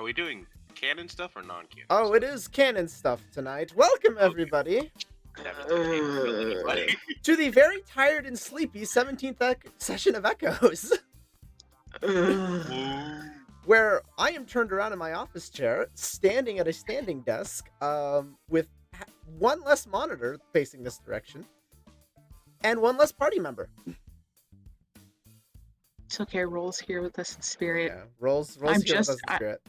we doing canon stuff or non-canon? Oh, it is canon stuff tonight. Welcome, everybody, to the very tired and sleepy 17th session of Echoes, where I am turned around in my office chair, standing at a standing desk, with one less monitor facing this direction, and one less party member. It's okay, Rolls here with us in spirit. Yeah, rolls I'm here with just- us in spirit.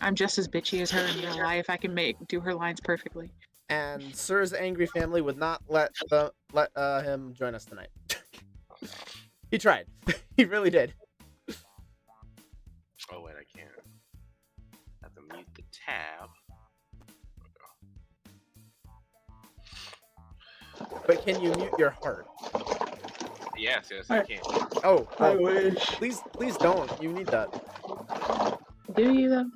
I'm just as bitchy as her in real life. I can do her lines perfectly. And Sir's angry family would not let him join us tonight. He tried. He really did. Oh wait, I can't. I have to mute the tab. But can you mute your heart? Yes, I can. Oh, I wish. please don't. You need that. Do you though?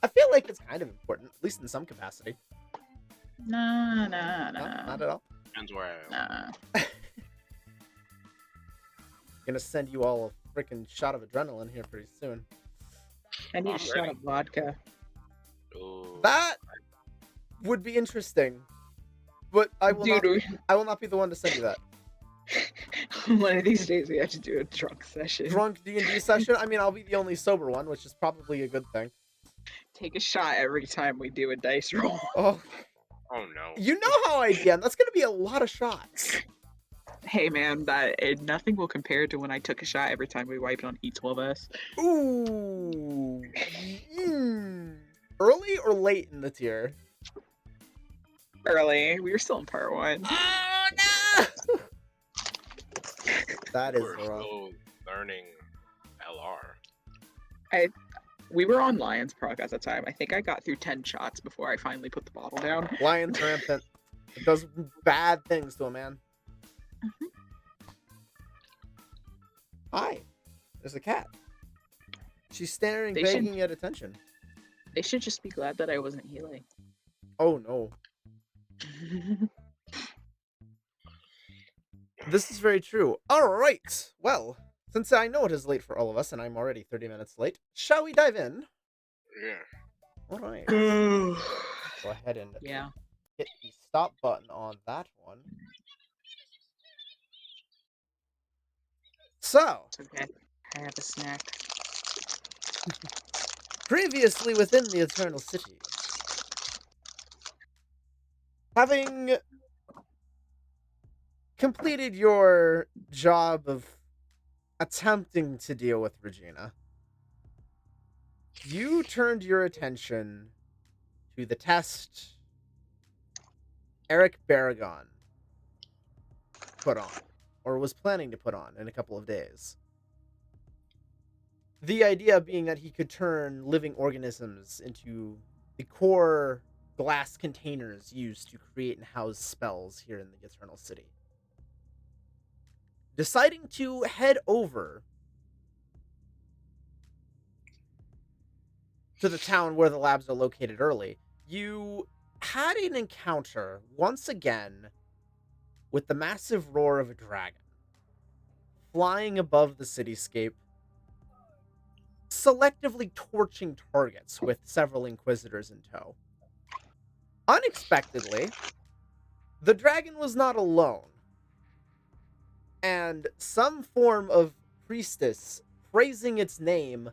I feel like it's kind of important, at least in some capacity. Nah. No, not at all. Depends where I am. Nah. Gonna send you all a freaking shot of adrenaline here pretty soon. I need I'm a shot ready. of vodka. Ooh. That would be interesting, but I will not be the one to send you that. One of these days we have to do a drunk session. Drunk D&D session. I mean, I'll be the only sober one, which is probably a good thing. Take a shot every time we do a dice roll. Oh, Oh no. you know how I am. That's gonna be a lot of shots. Hey man, nothing will compare to when I took a shot every time we wiped on E12S. Ooh. Early or late in the tier? Early, we were still in part 1. Oh no! That is We're rough. still learning LR. We were on Lion's Proc at the time. I think I got through 10 shots before I finally put the bottle down. Lion's rampant. It does bad things to a man. Hi. There's a cat. She's staring, They should- begging at attention. They should just be glad that I wasn't healing. Oh no. This is very true. Alright. Well, since I know it is late for all of us, and I'm already 30 minutes late, shall we dive in? Yeah. Alright. Go ahead and Yeah. hit the stop button on that one. So, It's okay. I have a snack. previously within the Eternal City, having completed your job of attempting to deal with Regina, you turned your attention to the test Eric Baragon put on, or was planning to put on in a couple of days. The idea being that he could turn living organisms into the core glass containers used to create and house spells here in the Eternal City. Deciding to head over to the town where the labs are located early, you had an encounter once again with the massive roar of a dragon flying above the cityscape, selectively torching targets with several Inquisitors in tow. Unexpectedly, the dragon was not alone, and some form of priestess praising its name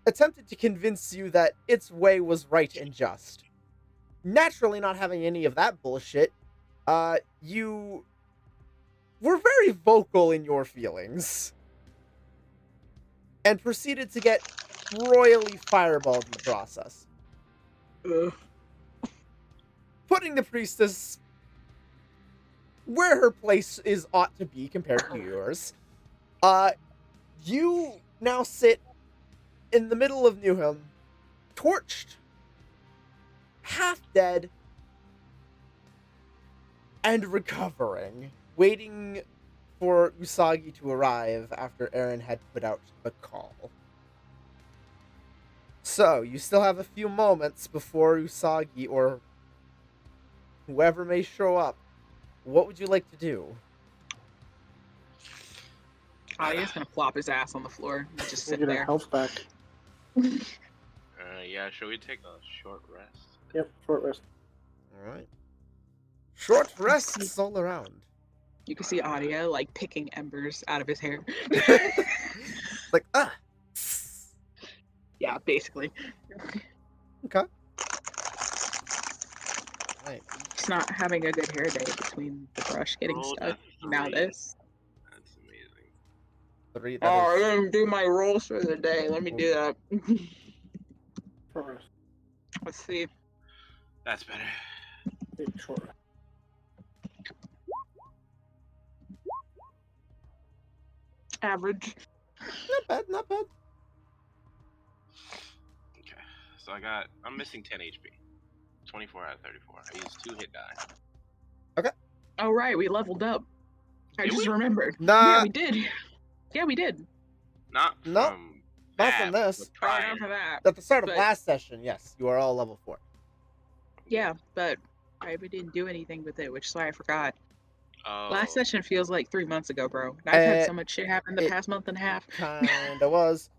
attempted to convince you that its way was right and just. Naturally, not having any of that bullshit, you were very vocal in your feelings and proceeded to get royally fireballed in the process, putting the priestess where her place ought to be compared to yours. You now sit in the middle of Newham, torched, half dead, and recovering, waiting for Usagi to arrive after Eren had put out the call. So, you still have a few moments before Usagi or whoever may show up. What would you like to do? Kalia's gonna plop his ass on the floor and just We'll sit get our there. health back. Yeah, should we take a short rest? Yep, short rest. All right. Short rests all around. You can see Audia like picking embers out of his hair. It's like, Yeah, basically. Okay. Right. He's not having a good hair day between the brush getting Rolled stuck. a Now 3. this. That's amazing. 3. Oh, I That is, didn't do my rolls for the day. Let me do that. Short rest. Let's see. That's better. Take short rest. Average. not bad, not bad. Okay. So I'm missing 10 HP. 24 out of 34. I used 2 hit die. Oh, right. We leveled up. I Did just we? remembered. Nah, Yeah, we did. Yeah, we did. Not Nope, from not that, from this. but Oh, prior. not for that. At the start of But- last session, yes, you are all level 4. Yeah, but we didn't do anything with it, which is why I forgot. Oh. Last session feels like 3 months ago, bro. I've had so much shit happen the it- past month and a half. Kinda was.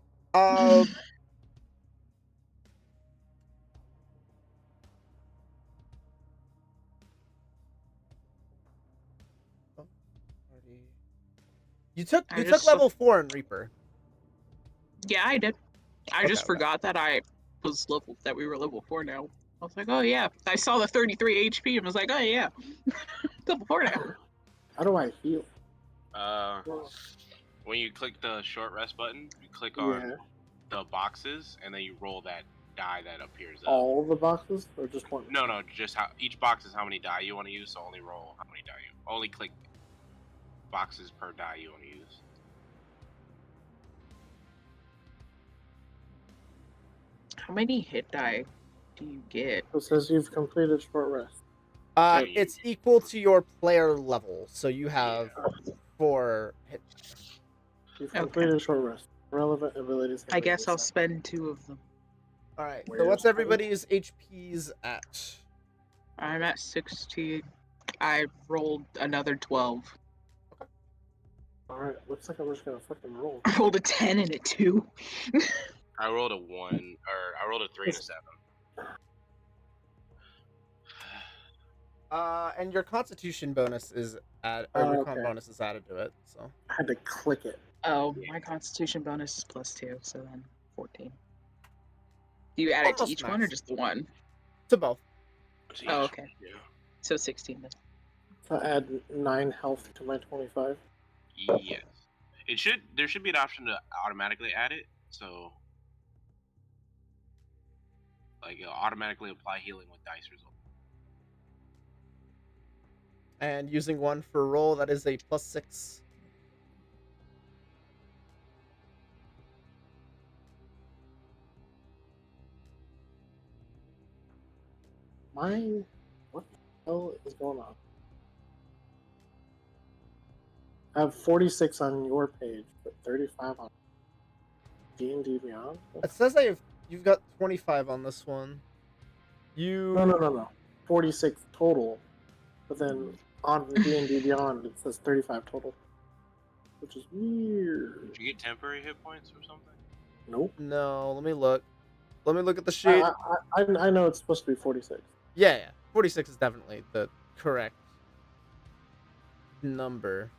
You took I just- level 4 in Reaper. Yeah, I did. I just Okay. forgot that that we were level 4 now. I was like, oh yeah. I saw the 33 HP and was like, oh yeah. Level 4 now. How do I heal? When you click the short rest button, you click on Yeah. the boxes, and then you roll that die that appears up. All the boxes or just one? No, just how each box is how many die you want to use. So only roll how many die you. Only click boxes per die you want to use. How many hit die do you get? It says you've completed short rest. It's equal to your player level, so you have 4 hit. You've Okay. completed short rest. Relevant abilities. I guess I'll spend 2 of them. All right. So Where's what's the- everybody's HPs at? I'm at 16. I rolled another 12. Alright, looks like I'm just gonna fucking roll. I rolled a 10 and a 2. I rolled a 1, or I rolled a 3 and a 7. And your Constitution bonus is or your con okay. bonus is added to it. So I had to click it. Oh, my constitution bonus is +2, so then 14. Do you add it to Almost each one or max. just the one? to both. Oh, okay. Yeah. So 16 then. So I add 9 health to my 25. Yes. There should be an option to automatically add it, so like it'll automatically apply healing with dice result. And using 1 for roll, that is a +6. Mine? What the hell is going on? I have 46 on your page, but 35 on D&D Beyond? It says you've got 25 on this one. You No. 46 total. But then on D&D Beyond, it says 35 total. Which is weird. Did you get temporary hit points or something? Nope. No, let me look. Let me look at the sheet. I know it's supposed to be 46. Yeah. 46 is definitely the correct number.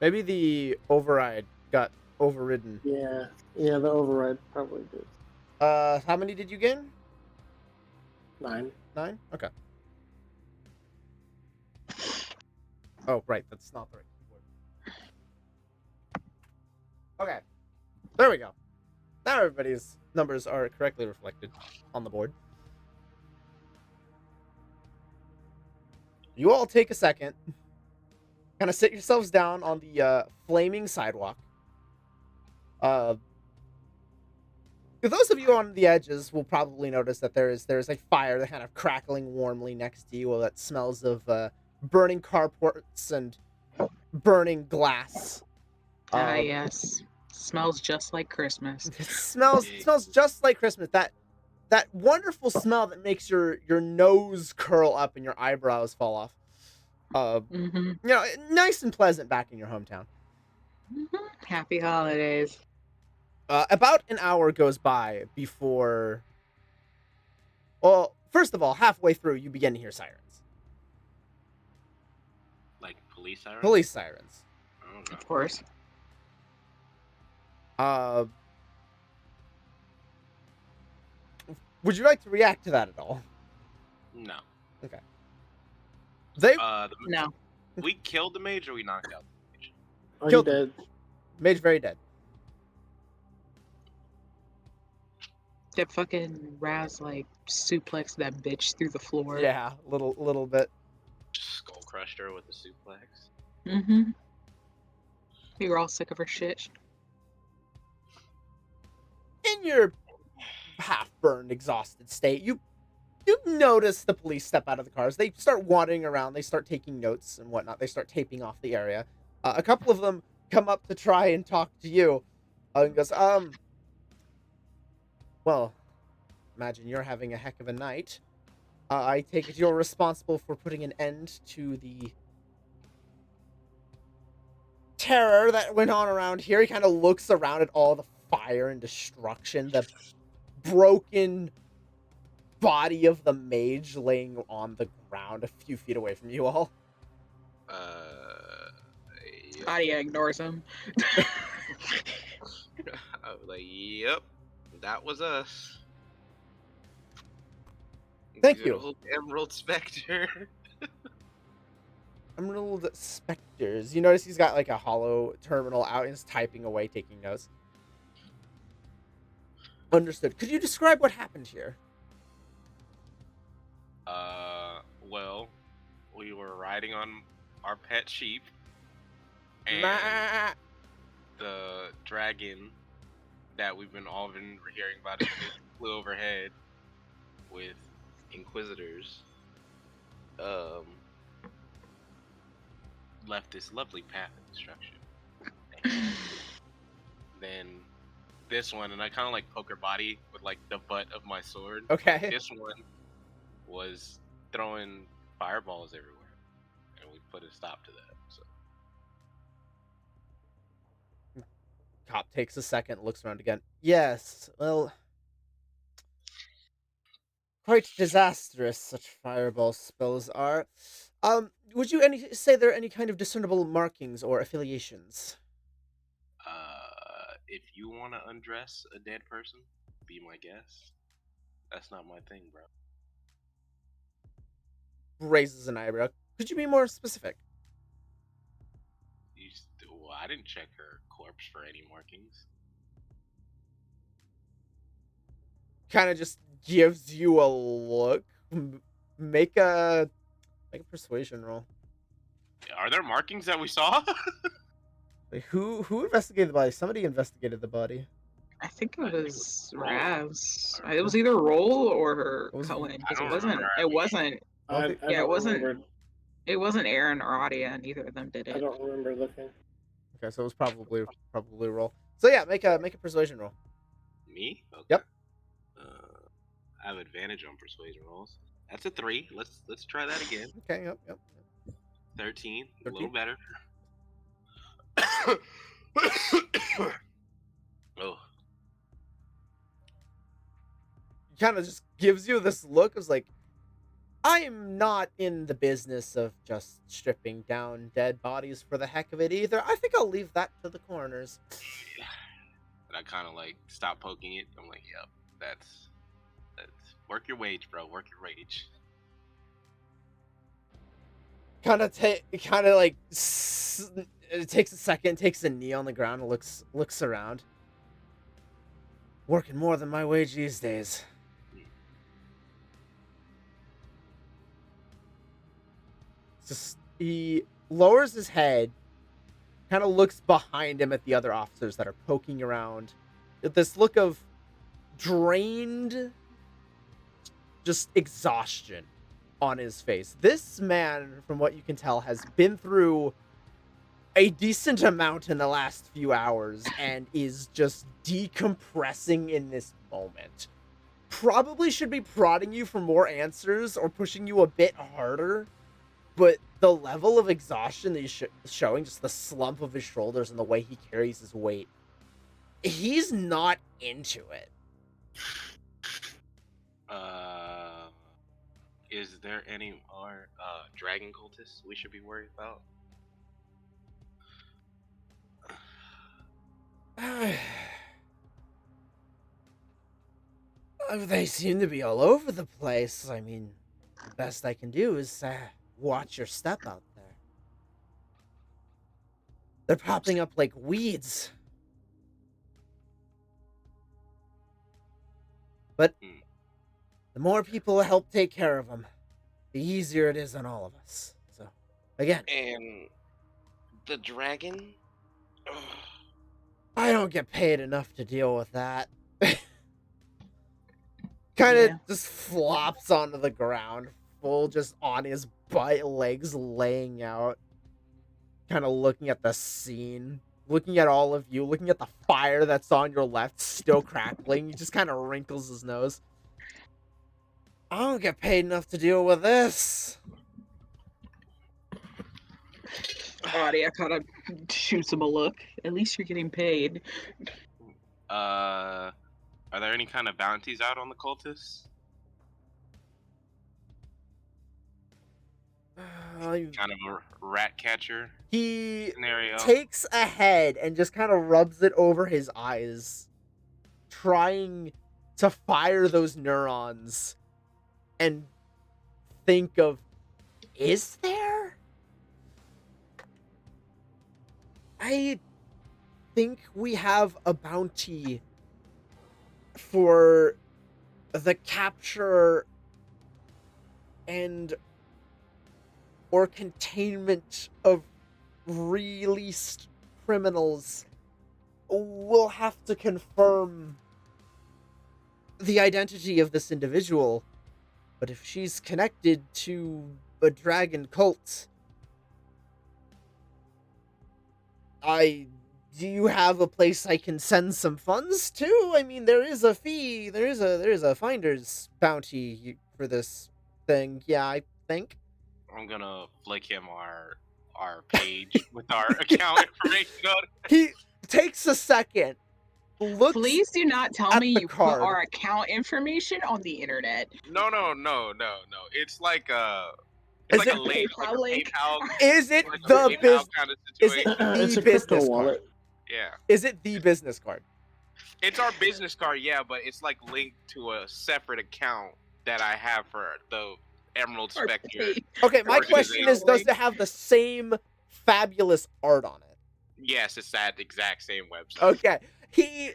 Maybe the override got overridden. Yeah, the override probably did. How many did you gain? 9. 9? Okay. Oh, right. That's not the right word. Okay. There we go. Now everybody's numbers are correctly reflected on the board. You all take a second. Kind of sit yourselves down on the flaming sidewalk. For those of you on the edges will probably notice that there's a fire that kind of crackling warmly next to you that smells of burning carports and burning glass. Yes. Smells just like Christmas. It smells just like Christmas. That wonderful smell that makes your nose curl up and your eyebrows fall off. Mm-hmm. You know, nice and pleasant back in your hometown. Happy holidays. About an hour goes by before. Well, first of all, halfway through, you begin to hear sirens. Like police sirens? Police sirens. Oh, no. Of course. Would you like to react to that at all? No. They No. We killed the mage or we knocked out the mage? Oh, you Killed dead? mage very dead. That fucking Raz like suplex that bitch through the floor. Yeah, little bit. Skull crushed her with a suplex. Mm-hmm. We were all sick of her shit. In your half-burned, exhausted state, you notice the police step out of the cars. They start wandering around. They start taking notes and whatnot. They start taping off the area. A couple of them come up to try and talk to you. And goes, well, imagine you're having a heck of a night. I take it you're responsible for putting an end to the terror that went on around here. He kind of looks around at all the fire and destruction, the broken body of the mage laying on the ground a few feet away from you all. Yep. Adia ignores him. I was like, yep, that was us. Thank Good you. old Emerald Spectre. Emerald Specters. You notice he's got like a hollow terminal out and is typing away, taking notes. Understood. Could you describe what happened here? Well, we were riding on our pet sheep, and Nah. the dragon that we've all been hearing about it flew overhead with inquisitors. Left this lovely path of destruction. Then this one, and I kind of like poke her body with like the butt of my sword. Okay. This one was throwing fireballs everywhere, and we put a stop to that. So Cop takes a second, looks around again. Yes, well, quite disastrous such fireball spells are. Would you say there are any kind of discernible markings or affiliations? if you want to undress a dead person, be my guest. That's not my thing, bro. Raises an eyebrow. Could you be more specific? Well, I didn't check her corpse for any markings. Kind of just gives you a look. Make a persuasion roll. Are there markings that we saw? Wait, who investigated the body? Somebody investigated the body. I think it was Raz. It was either Roll or Was it? Cohen. I Because don't it wasn't. remember. It wasn't. I Yeah, it don't wasn't- remember. It wasn't Aaron or Adia, and neither of them did I it. don't remember looking. Okay, so it was probably roll. So yeah, make a persuasion roll. Me? Okay. Yep. I have advantage on persuasion rolls. That's a 3. Let's try that again. Okay, yep. 13. A 13? little better. Oh. Kind of just gives you this look of like, I am not in the business of just stripping down dead bodies for the heck of it either. I think I'll leave that to the coroners. And I kind of like stop poking it. I'm like, yep, that's work your wage, bro. Work your wage. Kind of like it takes a second, takes a knee on the ground, and looks around. Working more than my wage these days. Just he lowers his head, kind of looks behind him at the other officers that are poking around. This look of drained, just exhaustion on his face. This man, from what you can tell, has been through a decent amount in the last few hours and is just decompressing in this moment. Probably should be prodding you for more answers or pushing you a bit harder, but the level of exhaustion that he's showing, just the slump of his shoulders and the way he carries his weight, he's not into it. Is there any more dragon cultists we should be worried about? They seem to be all over the place. I mean, the best I can do is watch your step out there. They're popping up like weeds. But the more people help take care of them, the easier it is on all of us. So, again. And the dragon? I don't get paid enough to deal with that. Kind of just flops onto the ground, full just on his butt, legs laying out. Kind of looking at the scene, looking at all of you, looking at the fire that's on your left, still crackling. He just kind of wrinkles his nose. I don't get paid enough to deal with this. Adia kind of shoots him a look. At least you're getting paid. Are there any kind of bounties out on the cultists? Kind of a rat catcher He scenario. takes a head and just kind of rubs it over his eyes, trying to fire those neurons and think of, is there? I think we have a bounty for the capture and or containment of released criminals. We'll have to confirm the identity of this individual, but if she's connected to a dragon cult, do you have a place I can send some funds to? I mean, there is a fee. There is a finder's bounty for this thing. Yeah, I think. I'm gonna flick him our page with our account information on it. He takes a second. Looks. Please do not tell at me the you card. put our account information on the internet. No. It's like Is like a it link, like a PayPal link? PayPal, Is it like a the PayPal business? kind of Is it situation. It's the a crypto business wallet. card? Yeah, Is it the business card? it's our business card. Yeah, but it's like linked to a separate account that I have for the Emerald Or Spectre. pay- Okay, my Organization. question is, does it have the same fabulous art on it? Yes, it's that exact same website. Okay, he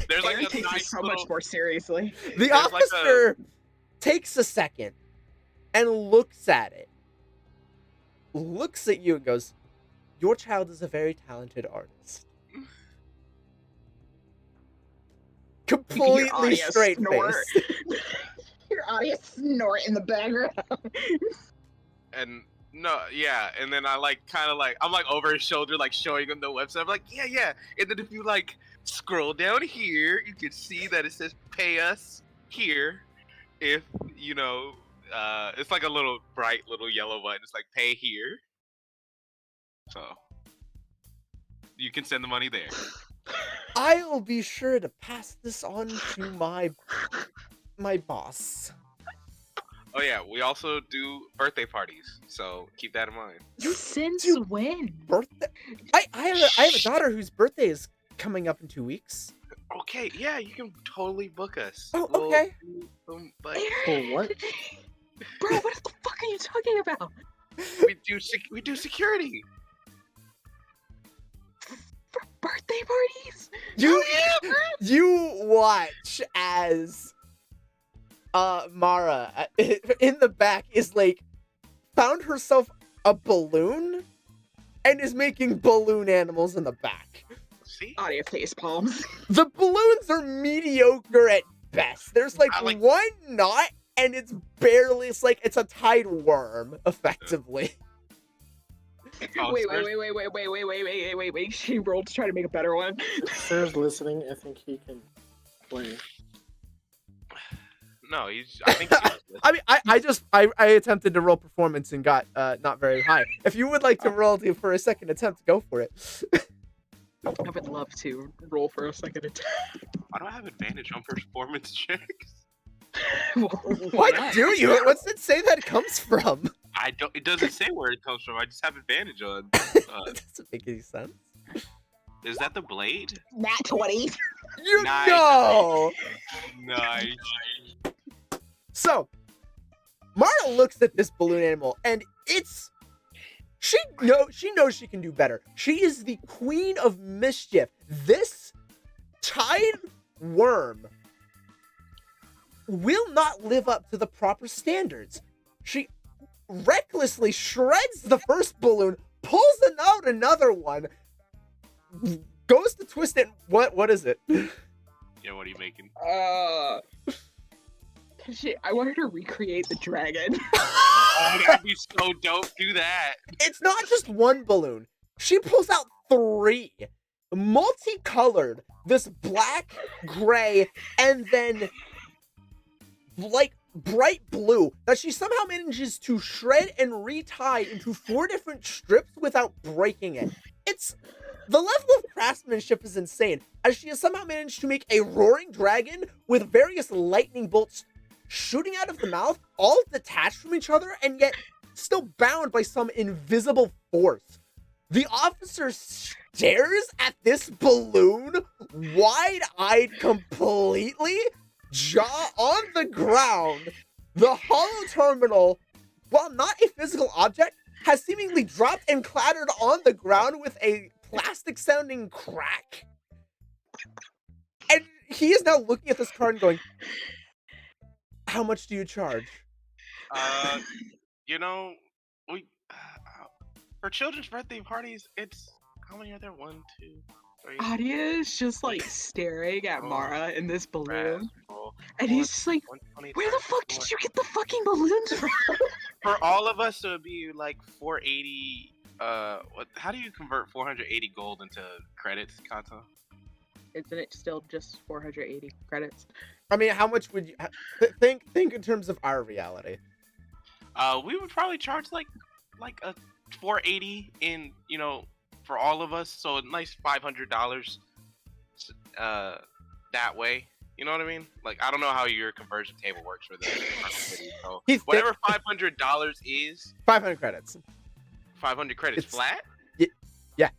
There's like Aaron a takes it nice so little, much more seriously. the There's like officer takes a second and looks at it, looks at you and goes, "Your child is a very talented artist." Completely audio straight snort. face. Your audience snort in the background. and no, yeah, and then I like kind of like I'm like over his shoulder, like showing him the website. I'm like, yeah, and then if you like scroll down here, you can see that it says "Pay us here." If you know, it's like a little bright little yellow button. It's like "Pay here," so you can send the money there. I'll be sure to pass this on to my boss. Oh yeah, we also do birthday parties, so keep that in mind. Since You- when? Birthday? I have a daughter whose birthday is coming up in 2 weeks. Okay, yeah, you can totally book us. Oh, We'll okay. do some, like, Oh, what? Bro, what the fuck are you talking about? we do security. For birthday parties? You Hell yeah, bro. you watch as Mara in the back is like found herself a balloon and is making balloon animals in the back. See? Audio face palms. The balloons are mediocre at best. There's like, I like- one knot and it's barely, it's like it's a tied worm effectively. Oh, Wait. Sarah's- She rolled to try to make a better one. If Sarah's listening, I think he can play. No, I think he's useless. I mean, I attempted to roll performance and got not very high. If you would like to roll for a second attempt, go for it. I would love to roll for a second attack. I don't have advantage on performance checks. Why do you? What's it say that comes from? I don't. It doesn't say where it comes from. I just have advantage on. That doesn't make any sense. Is that the blade? Nat 20. You Nice. know. Nice. So, Mara looks at this balloon animal, and she knows she can do better. She is the queen of mischief. This tide worm will not live up to the proper standards. She recklessly shreds the first balloon, pulls out another one, goes to twist it. What is it? Yeah, what are you making? I want her to recreate the dragon. Oh, that'd be so dope. Do that. It's not just one balloon. She pulls out 3, multicolored, this black, gray, and then like bright blue that she somehow manages to shred and retie into 4 different strips without breaking it. The level of craftsmanship is insane, as she has somehow managed to make a roaring dragon with various lightning bolts shooting out of the mouth, all detached from each other, and yet still bound by some invisible force. The officer stares at this balloon, wide-eyed completely, jaw on the ground. The hollow terminal, while not a physical object, has seemingly dropped and clattered on the ground with a plastic-sounding crack. And he is now looking at this card and going, how much do you charge? You know, we for children's birthday parties, it's how many are there? 1, 2, 3. Adia is just like staring at Mara in this balloon. Rascal. And he's just like, 120, where the fuck did you get the fucking balloons from? For all of us, it would be like 480. How do you convert 480 gold into credits, Kato? Isn't it still just 480 credits? I mean, how much would you think in terms of our reality? We would probably charge like a 480 in, for all of us, so a nice $500 that way. You know what I mean? Like, I don't know how your conversion table works for the city, so whatever $500 is, 500 credits. 500 credits flat. Yeah.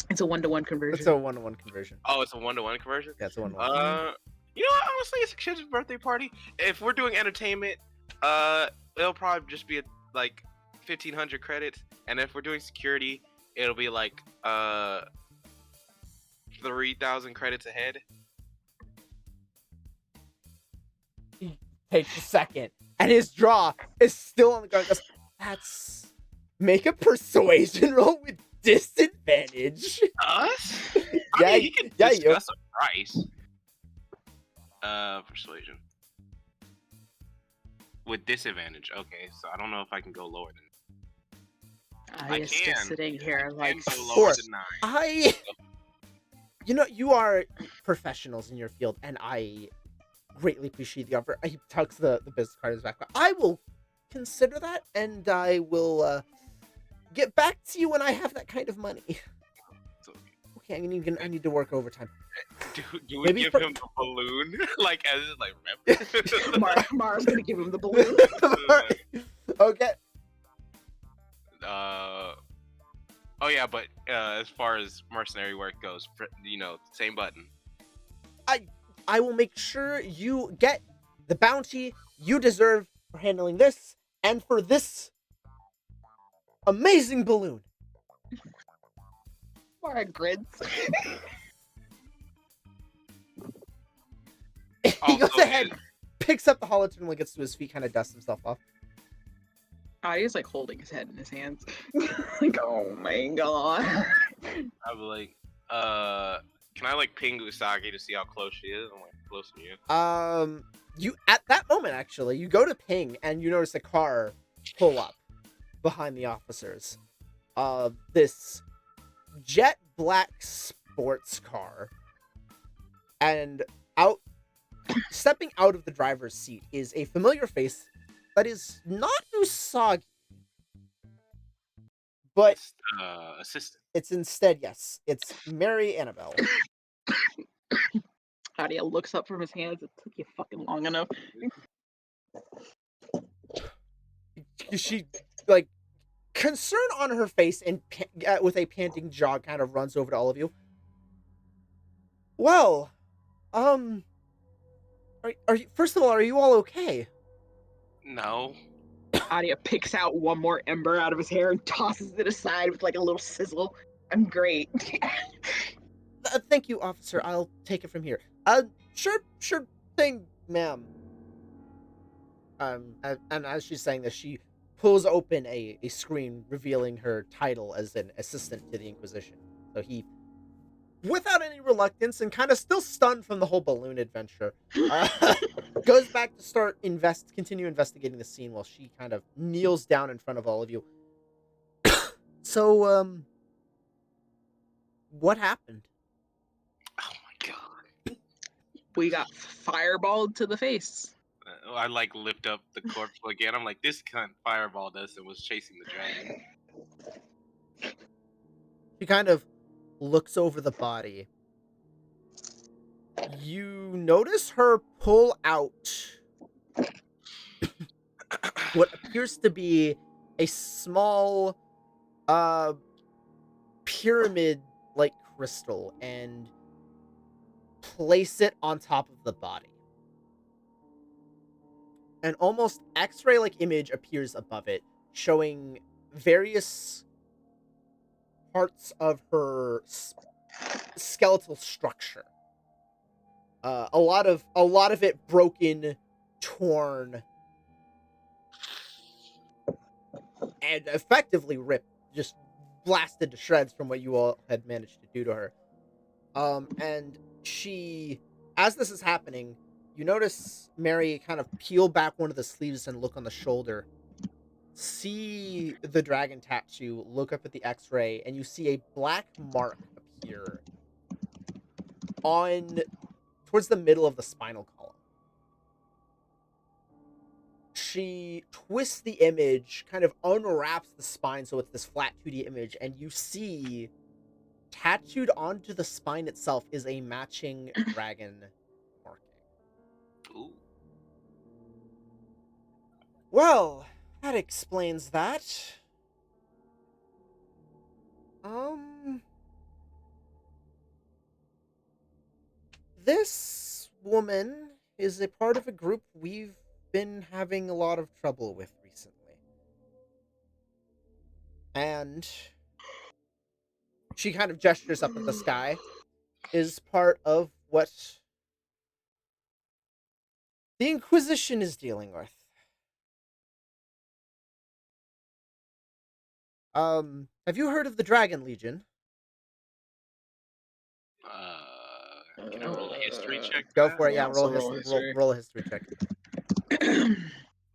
It's a 1-to-1 conversion. It's a 1-to-1 conversion. Oh, it's a 1-to-1 conversion. Yeah, it's a 1-to-1. You know what? Honestly, it's a kid's birthday party. If we're doing entertainment, it'll probably just be like 1,500 credits, and if we're doing security, it'll be like 3,000 credits ahead. He takes a second, and his jaw is still on the ground. That's make a persuasion roll with disadvantage. Us? Yeah, I mean, he can discuss a price. Persuasion. With disadvantage. Okay, so I don't know if I can go lower than. I is just sitting here like, go lower than 9. You are professionals in your field, and I greatly appreciate the offer. He tucks the business card in his back. I will consider that, and I will get back to you when I have that kind of money. Okay, I need to work overtime. Do we give him the balloon? Like, as like Mara's gonna give him the balloon. Okay. Oh yeah, but as far as mercenary work goes, same button. I will make sure you get the bounty you deserve for handling this and for this amazing balloon. Mara grins. He goes ahead, picks up the hollow terminal, gets to his feet, kind of dusts himself off. Adia's like holding his head in his hands. Like, oh my god. I'll be like, can I like ping Usagi to see how close she is? I'm like, close to you. You at that moment actually, you go to ping and you notice a car pull up behind the officers. This jet black sports car, and out stepping out of the driver's seat is a familiar face that is not Usagi, but It's, assistant. it's instead, yes, it's Mary Annabelle. Adia looks up from his hands. It took you fucking long enough. She, like, concern on her face and with a panting jaw kind of runs over to all of you. Well, are you, first of all, are you all okay? No. Adia picks out one more ember out of his hair and tosses it aside with like a little sizzle. I'm great. Thank you, officer. I'll take it from here. Sure thing, ma'am. And as she's saying this, she pulls open a screen revealing her title as an assistant to the Inquisition. So he, without any reluctance and kind of still stunned from the whole balloon adventure, goes back to continue investigating the scene while she kind of kneels down in front of all of you. So, what happened? Oh my god. We got fireballed to the face. I like lift up the corpse again. I'm like, this cunt fireballed us and was chasing the dragon. She kind of looks over the body. You notice her pull out what appears to be a small pyramid-like crystal and place it on top of the body. An almost X-ray-like image appears above it, showing various parts of her skeletal structure. A lot of it broken, torn, and effectively ripped, just blasted to shreds from what you all had managed to do to her. And she, as this is happening, you notice Mary kind of peel back one of the sleeves and look on the shoulder, see the dragon tattoo, look up at the X-ray, and you see a black mark appear towards the middle of the spinal column. She twists the image, kind of unwraps the spine so it's this flat 2D image, and you see tattooed onto the spine itself is a matching dragon marking. Ooh. Well, that explains that. This woman is a part of a group we've been having a lot of trouble with recently. And she kind of gestures up at the sky, is part of what the Inquisition is dealing with. Have you heard of the Dragon Legion? Can I roll a history check? Go for for that? it, yeah, Yeah, roll, so roll history. roll a history check.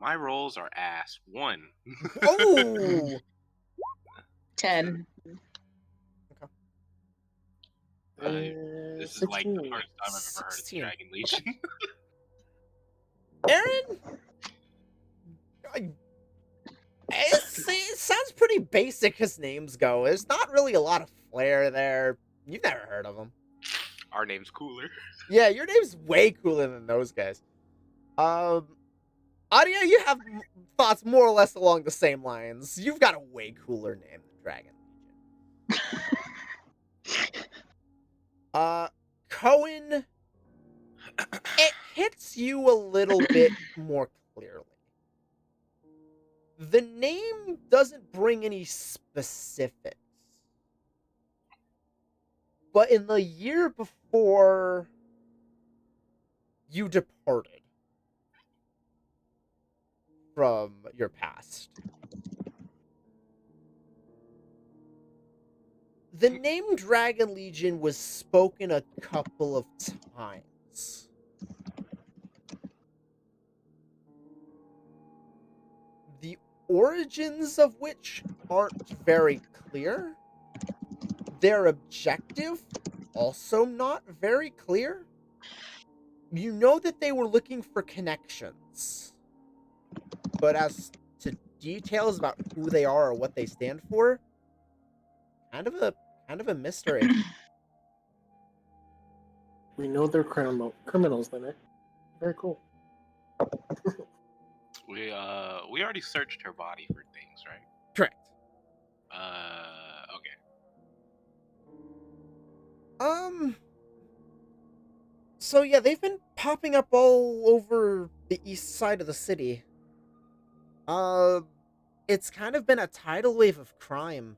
My rolls are ass. 1. Oh! 10. This is like the 16. first time I've ever heard of the 16. Dragon Legion. Aaron? It sounds pretty basic as names go. There's not really a lot of flair there. You've never heard of them. Our name's cooler. Yeah, your name's way cooler than those guys. Adia, you have thoughts more or less along the same lines. You've got a way cooler name than Dragon Legion. Cohen, it hits you a little bit more clearly. The name doesn't bring any specifics. But in the year before you departed from your past, the name Dragon Legion was spoken a couple of times. The origins of which aren't very clear. Their objective, also not very clear. You know that they were looking for connections, but as to details about who they are or what they stand for, kind of a mystery. We know they're criminals then, eh? Very cool. We already searched her body for things, right? Correct. Okay. So yeah, they've been popping up all over the east side of the city. Uh, it's kind of been a tidal wave of crime.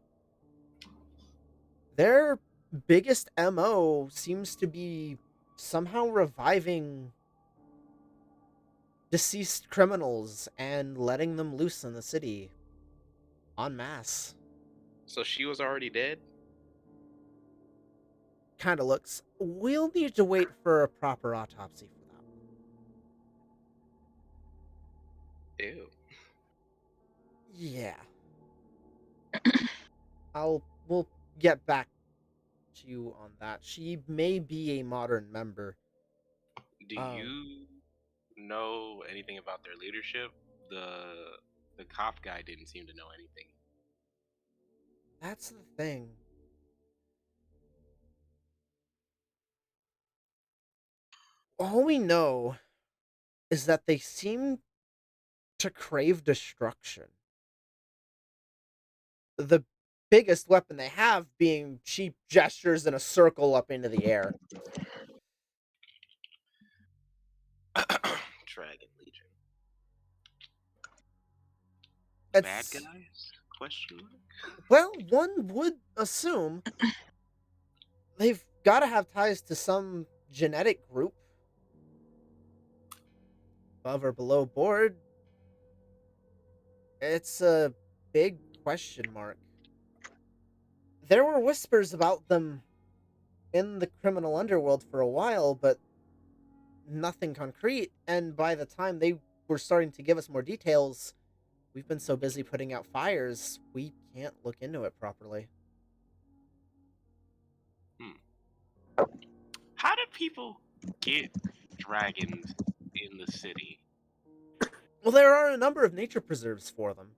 Their biggest MO seems to be somehow reviving deceased criminals and letting them loose in the city en masse. So she was already dead? Kind of looks. We'll need to wait for a proper autopsy for that. Ew. Yeah. We'll get back to you on that. She may be a modern member. Do you know anything about their leadership? The cop guy didn't seem to know anything. That's the thing. All we know is that they seem to crave destruction. The biggest weapon they have being cheap gestures in a circle up into the air. Dragon Legion. It's, Bad guys? Question mark? well, one would assume they've got to have ties to some genetic group above or below board. It's a big question mark. There were whispers about them in the criminal underworld for a while, but nothing concrete. And by the time they were starting to give us more details, we've been so busy putting out fires, we can't look into it properly. How do people get dragons in the city? Well, there are a number of nature preserves for them.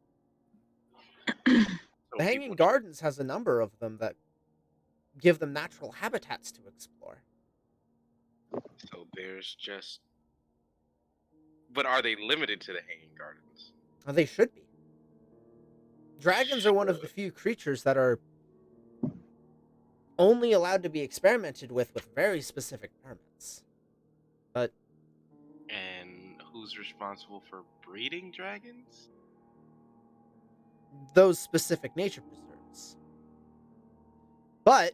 So The Hanging people- Gardens has a number of them that give them natural habitats to explore. So there's just. But are they limited to the Hanging Gardens? They should be. Dragons are one of the few creatures that are only allowed to be experimented with very specific permits. But And who's responsible for breeding dragons? those specific nature preserves. But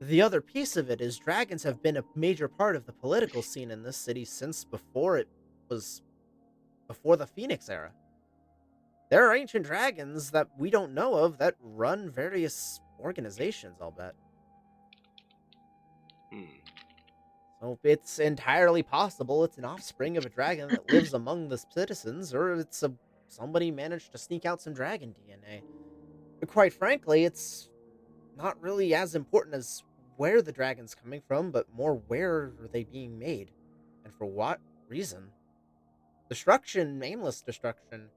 the other piece of it is dragons have been a major part of the political scene in this city since before the Phoenix era. There are ancient dragons that we don't know of that run various organizations, I'll bet. So it's entirely possible it's an offspring of a dragon that lives among the citizens, or it's somebody managed to sneak out some dragon DNA. But quite frankly, it's not really as important as where the dragon's coming from, but more where are they being made, and for what reason. Destruction, aimless destruction.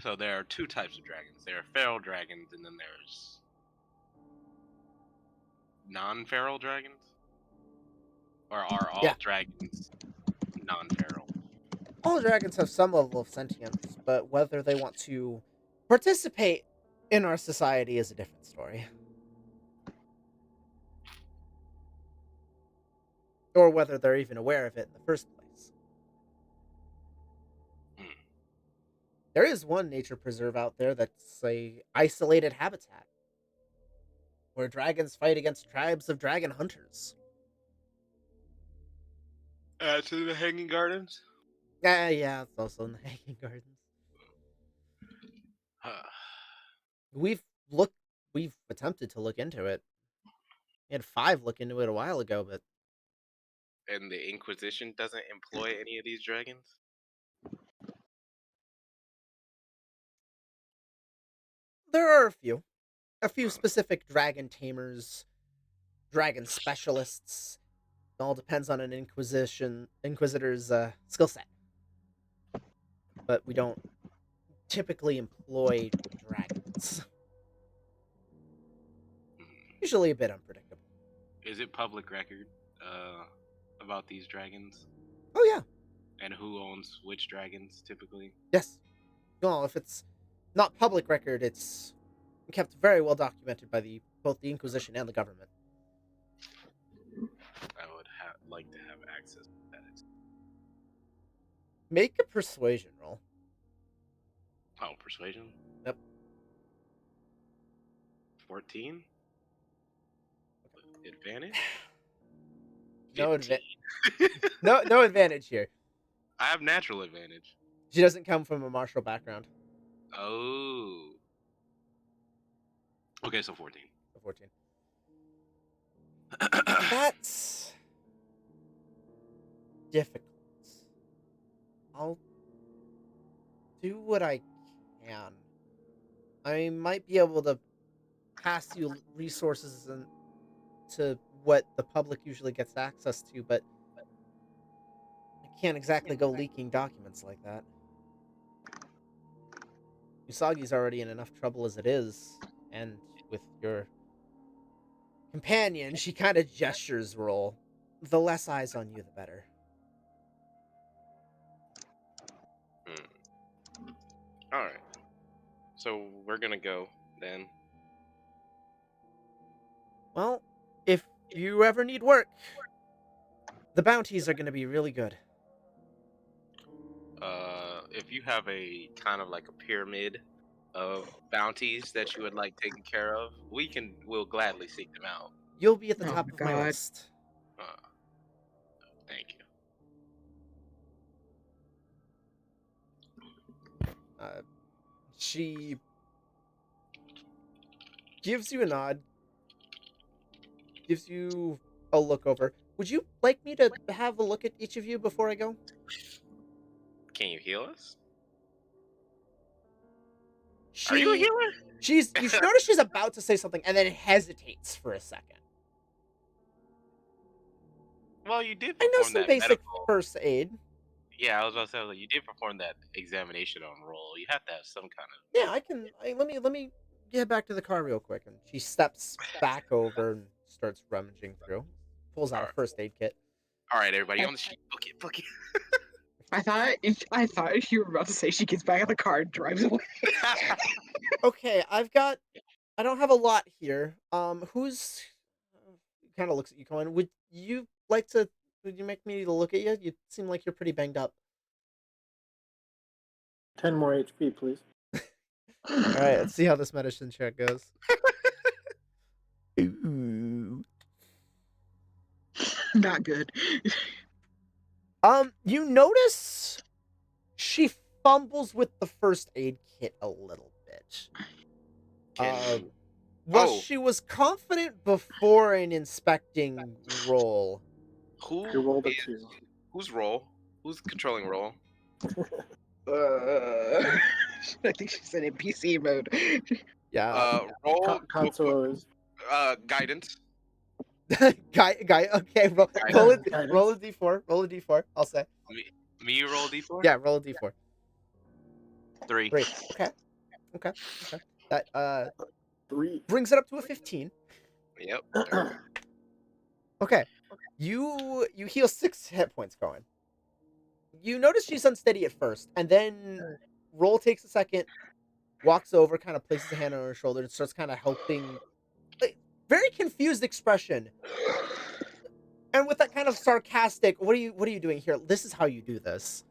So there are two types of dragons. There are feral dragons, and then there's non-feral dragons. Or are all Yeah. dragons non-feral? All dragons have some level of sentience, but whether they want to participate in our society is a different story. Or whether they're even aware of it in the first place. There is one nature preserve out there that's a isolated habitat, where dragons fight against tribes of dragon hunters. To the Hanging Gardens? Yeah, it's also in the Hanging Gardens. We've attempted to look into it. We had 5 look into it a while ago, but And the Inquisition doesn't employ any of these dragons? there are a few specific dragon tamers dragon specialists. It all depends on an inquisitor's skill set. But we don't typically employ dragons. Usually a bit unpredictable. Is it public record about these dragons Oh yeah, and who owns which dragons typically? yes. Well, if it's not public record, it's kept very well documented by both the Inquisition and the government. I would like to have access to that. Make a persuasion roll. Oh, persuasion. Yep. 14. Advantage. No 15. No advantage here. I have natural advantage. She doesn't come from a martial background. Oh. Okay, so 14. 14. That's difficult. I'll do what I can. I might be able to pass you resources and to what the public usually gets access to, but I can't exactly go leaking documents like that. Usagi's already in enough trouble as it is, and with your companion, she kind of gestures roll. The less eyes on you, the better. All right. So we're gonna go then. Well, if you ever need work, the bounties are going to be really good. If you have a kind of like a pyramid of bounties that you would like taken care of, we'll gladly seek them out. You'll be at the Oh top my of my God. list. Thank you. She gives you a nod, gives you a look over. Would you like me to have a look at each of you before I go? Can you heal us? She, Are you a healer? You notice she's about to say something and then hesitates for a second. Well, you did. I know perform some that basic medical- first aid. Yeah, I was about to say, like, you did perform that examination on roll. You have to have some kind of. Yeah, let me get back to the car real quick. And she steps back over and starts rummaging through. Pulls out a Alright. first aid kit. All right, everybody on the sheet. Book it. I thought you were about to say she gets back in the car and drives away. Okay, I don't have a lot here. Who's kind of looks at you, Cohen. Would you make me look at you? You seem like you're pretty banged up. 10 more HP, please. All right, let's see how this medicine check goes. Ooh. Not good. You notice she fumbles with the first aid kit a little bit. Oh. She was confident before an inspecting roll. You rolled a is- 2. Who's roll? Who's controlling roll? I think she's in NPC mode. Yeah. Roll. Consuelo is. Guidance. Guy. Okay, roll Guidance. roll a d4. Roll a d4. I'll say. Me roll D4. Yeah, roll a d4. 3. Great. Okay. That 3. brings it up to a 15. Yep. Okay. You heal 6 hit points going. You notice she's unsteady at first, and then Roll takes a second, walks over, kind of places a hand on her shoulder, and starts kind of helping. Like, very confused expression. And with that kind of sarcastic, what are you doing here? This is how you do this.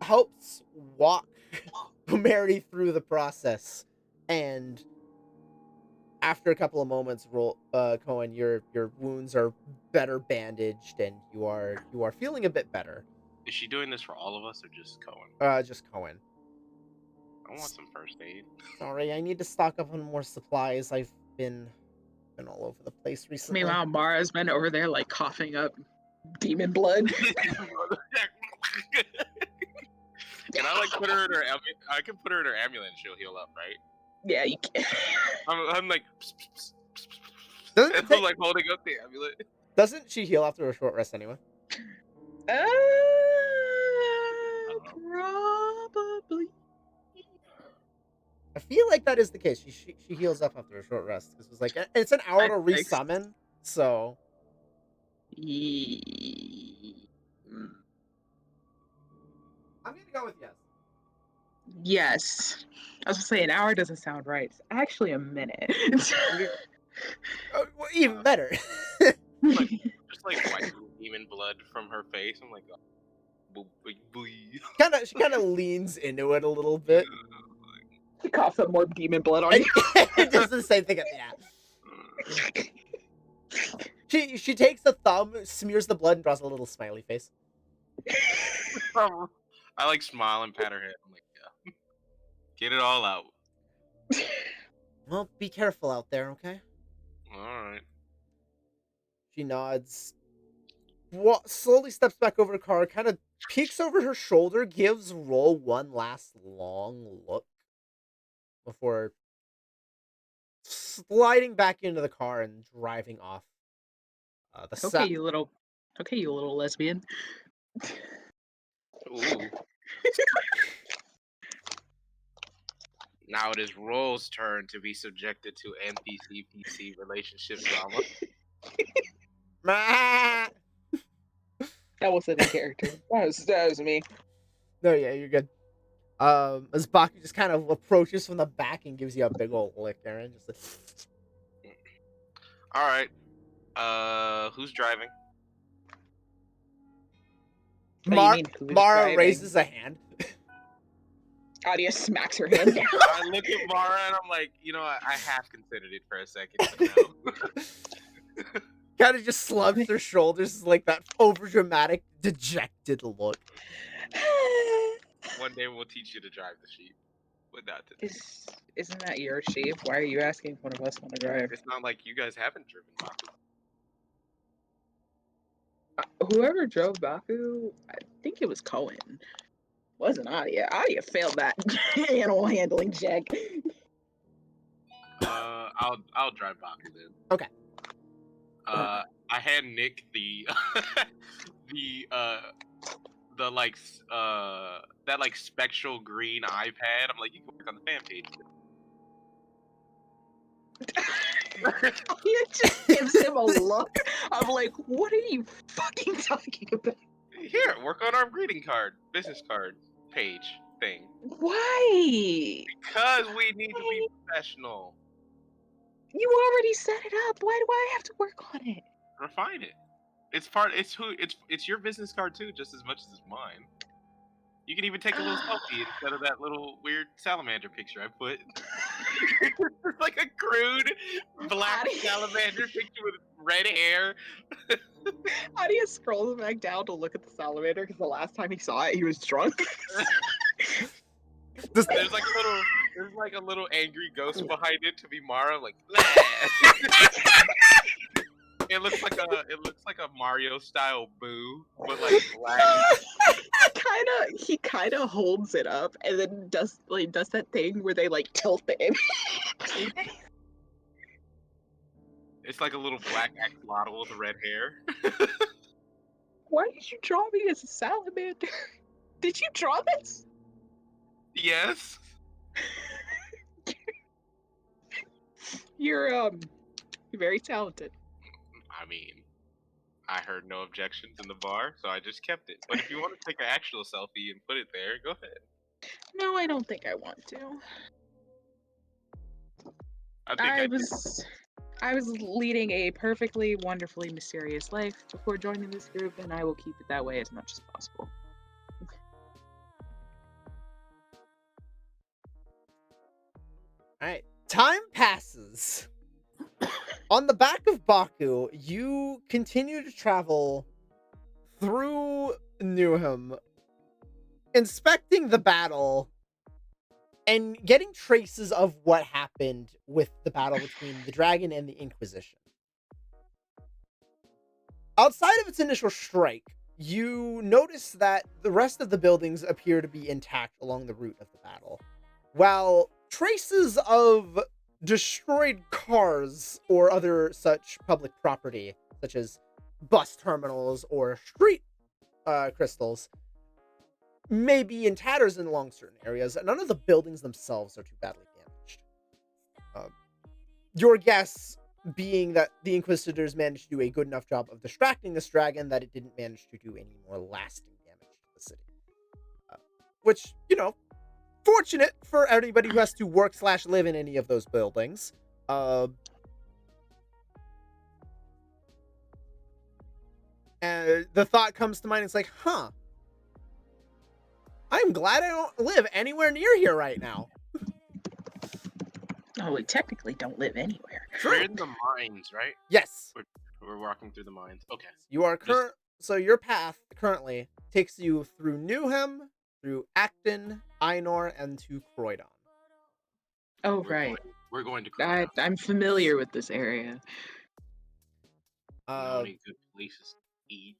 Helps walk Mary through the process, and after a couple of moments, Cohen, your wounds are better bandaged, and you are feeling a bit better. Is she doing this for all of us or just Cohen? Just Cohen. I want some first aid. Sorry, I need to stock up on more supplies. I've been all over the place recently. Meanwhile, Mara's been over there like coughing up demon blood. Can I like put her in her? I can put her in her amulet and she'll heal up, right? Yeah, you can. I'm like. Doesn't, it I'm take- like holding up the amulet. doesn't she heal after a short rest anyway? Probably. I feel like that is the case. She heals up after a short rest. This was like it's an hour to I think so. resummon, so Mm, I'm gonna go with yes. Yes. I was gonna say an hour doesn't sound right. It's actually a minute. Well, even better. Just like wiping demon blood from her face. I'm like, oh, She kind of leans into it a little bit. You cough some more demon blood on you. It does the same thing. Yeah. She takes the thumb, smears the blood, and draws a little smiley face. I like smile and pat her head. I'm like, yeah, get it all out. Well, be careful out there, okay? All right. She nods. Slowly steps back over to Kara, kind of peeks over her shoulder, gives Roll one last long look before sliding back into the car and driving off. Okay, you little lesbian. Ooh. Now it is Roll's turn to be subjected to NPC-PC relationship drama. That wasn't a character. That was me. No, yeah, you're good. As Baku just kind of approaches from the back and gives you a big old lick, Aaron. Just like... All right. Who's driving? What do you mean, who's Mara driving? raises a hand. Adia smacks her hand down. I look at Mara and I'm like, you know, I half considered it for a second. But no. Kind of just slumps her shoulders like that overdramatic, dejected look. One day we'll teach you to drive the sheep, but not today. Isn't that your sheep? Why are you asking if one of us want to drive? It's not like you guys haven't driven Baku. Whoever drove Baku, I think it was Cohen. Wasn't Adia. Adia failed that animal handling check. I'll drive Baku then. Okay. I had Nick the that like spectral green iPad. I'm like, you can work on the fan page. Adia just gives him a look. I'm like, what are you fucking talking about? Here, work on our greeting card, business card page thing. Why? Because we need to be professional. You already set it up. Why do I have to work on it? Refine it. It's your business card too, just as much as it's mine. You can even take a little selfie instead of that little weird salamander picture I put. It's like a crude black salamander picture with red hair. Adia scrolls back down to look at the salamander because the last time he saw it, he was drunk. There's like a little angry ghost behind it to be Mara, like. It looks like a Mario style boo, but like black. He kind of holds it up and then does that thing where they like tilt the image. It's like a little black axolotl with red hair. Why did you draw me as a salamander? Did you draw this? Yes. You're very talented. I mean, I heard no objections in the bar, so I just kept it. But if you want to take an actual selfie and put it there, go ahead. No, I don't think I want to. I was leading a perfectly, wonderfully mysterious life before joining this group, and I will keep it that way as much as possible. Alright, time passes. On the back of Baku, you continue to travel through Newham, inspecting the battle and getting traces of what happened with the battle between the dragon and the Inquisition. Outside of its initial strike, you notice that the rest of the buildings appear to be intact along the route of the battle, while traces of destroyed cars or other such public property, such as bus terminals or street crystals, may be in tatters in along certain areas, and none of the buildings themselves are too badly damaged. Your guess being that the Inquisitors managed to do a good enough job of distracting this dragon that it didn't manage to do any more lasting damage to the city. Which, fortunate for anybody who has to work/live in any of those buildings. And the thought comes to mind, it's like, I'm glad I don't live anywhere near here right now. Oh, we technically don't live anywhere. We're in the mines, right? Yes. We're walking through the mines. Okay. You are so your path currently takes you through Newham, through Acton, Ainor, and to Croydon. Oh, right. We're going to Croydon. I'm familiar with this area. Any good places to eat?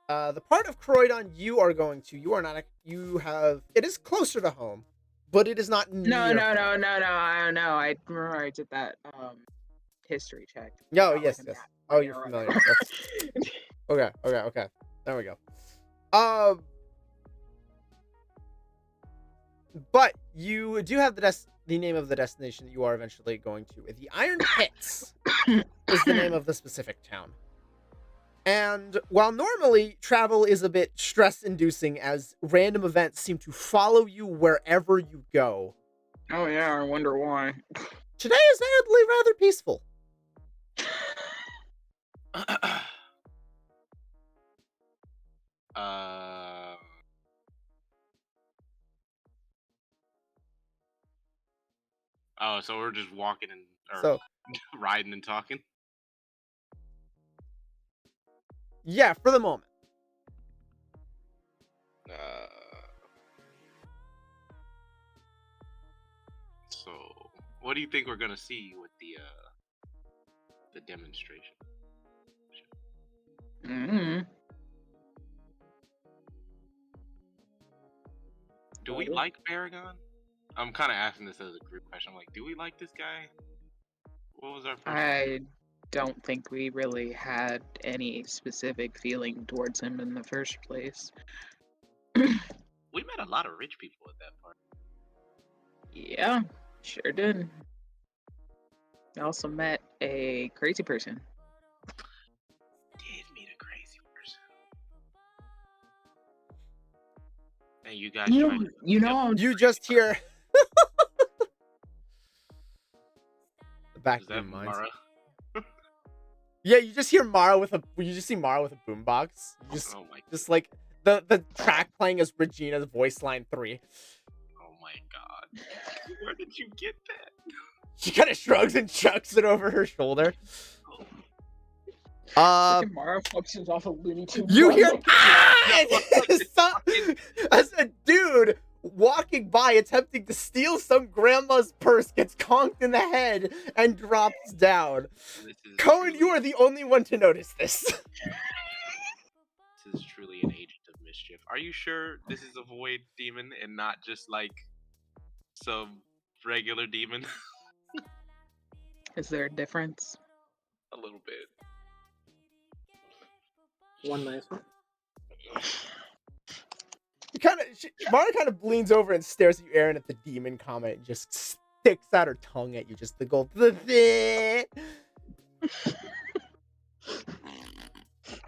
The part of Croydon you are going to, it is closer to home, but it is not near No. home. I don't know. I remember I did that history check. Oh, Not yes. like a map. Oh, you're familiar. Okay. There we go. But you do have the name of the destination that you are eventually going to. The Iron Pits is the name of the specific town. And while normally travel is a bit stress-inducing as random events seem to follow you wherever you go, Oh yeah, I wonder why. today is oddly rather peaceful. Oh, so we're just walking or So, riding and talking. yeah, for the moment. So, what do you think we're gonna see with the demonstration? Mm-hmm. Do we like Baragon? I'm kind of asking this as a group question. I'm like, do we like this guy? What was our first? I don't think we really had any specific feeling towards him in the first place. We met a lot of rich people at that part. Yeah, sure did. I also met a crazy person. Did meet a crazy person. And you guys. You just hear the back Is of your that mind. Mara? Yeah, you just hear Mara with a. You just see Mara with a boombox. Oh my. Just like the track playing as Regina's voice line 3. Oh my god. Where did you get that? She kind of shrugs and chucks it over her shoulder. Mara functions off of Looney Tunes. You hear as a dude walking by attempting to steal some grandma's purse gets conked in the head and drops down. Cohen, you are the only one to notice this. This is truly an agent of mischief. Are you sure this is a void demon and not just like some regular demon? Is there a difference? A little bit. One nice one. Mara kind of leans over and stares at you, Aaron, at the demon comment, and just sticks out her tongue at you, just the gold.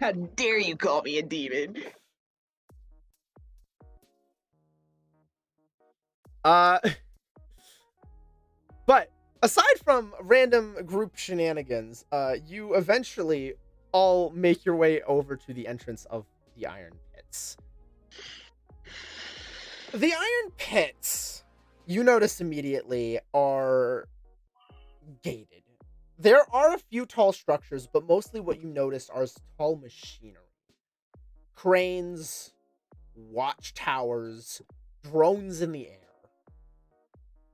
How dare you call me a demon? But aside from random group shenanigans, you eventually all make your way over to the entrance of the Iron Pits. The Iron Pits, you notice immediately, are gated. There are a few tall structures, but mostly what you notice are tall machinery. Cranes, watchtowers, drones in the air.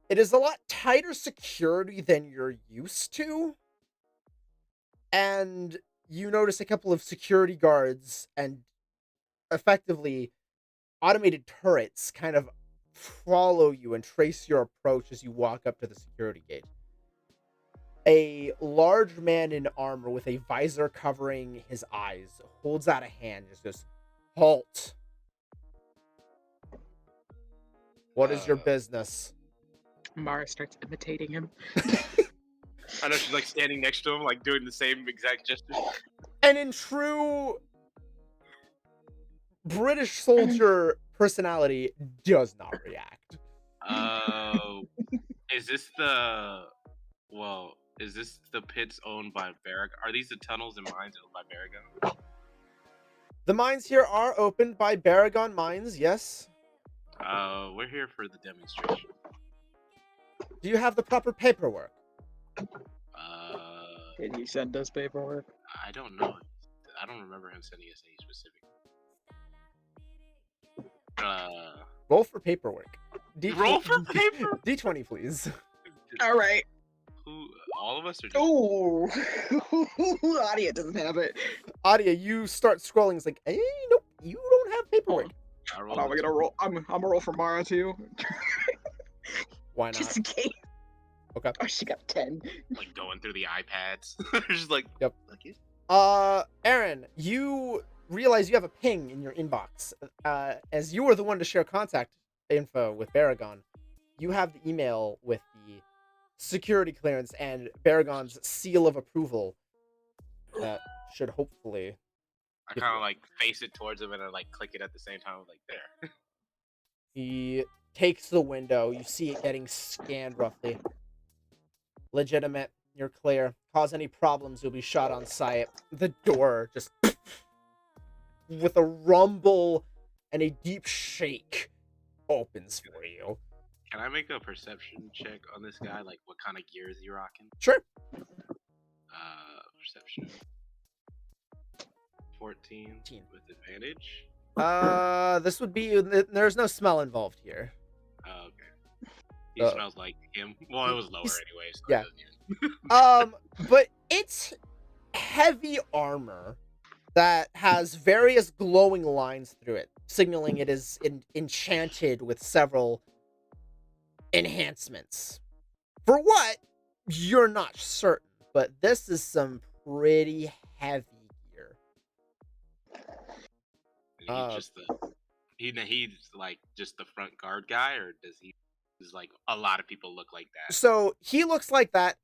It is a lot tighter security than you're used to. And you notice a couple of security guards and effectively automated turrets kind of follow you and trace your approach as you walk up to the security gate. A large man in armor with a visor covering his eyes holds out a hand and just goes, "Halt. What is your business?" Mara starts imitating him. I know she's like standing next to him, like doing the same exact gesture. And in true British soldier personality, does not react. Oh, is this the? Well, is this the pits owned by Barragon? Are these the tunnels and mines owned by Barragon? The mines here are opened by Barragon Mines, yes. We're here for the demonstration. Do you have the proper paperwork? Did he send us paperwork? I don't know. I don't remember him sending us any specific. Roll for paperwork. Roll for paper? D20, please. All right. Who? All of us are. Oh, Adia doesn't have it. Adia, you start scrolling. It's like, nope, you don't have paperwork. I Hold on, we're gonna roll. I'm gonna roll for Mara too, Why just not? in case. Okay. Oh, she got 10. like going through the iPads. Just like. Yep. Like, Aaron, you realize you have a ping in your inbox. As you were the one to share contact info with Barragon, you have the email with the security clearance and Barragon's seal of approval. That should hopefully. I kind of like face it towards him and I like click it at the same time. Like there. He takes the window. You see it getting scanned roughly. Legitimate. You're clear. Cause any problems, you'll be shot on sight. The door just with a rumble and a deep shake opens for you. Can I make a perception check on this guy? Like what kind of gear is he rocking? Sure. Perception. 14 with advantage. This would be. There's no smell involved here. Oh, okay. He smells like him. Well, it was lower anyway. So yeah. it doesn't even... But it's heavy armor that has various glowing lines through it, signaling it is enchanted with several enhancements. For what? You're not certain, but this is some pretty heavy gear. He's just the he's like just the front guard guy, or does like a lot of people look like that? So he looks like that.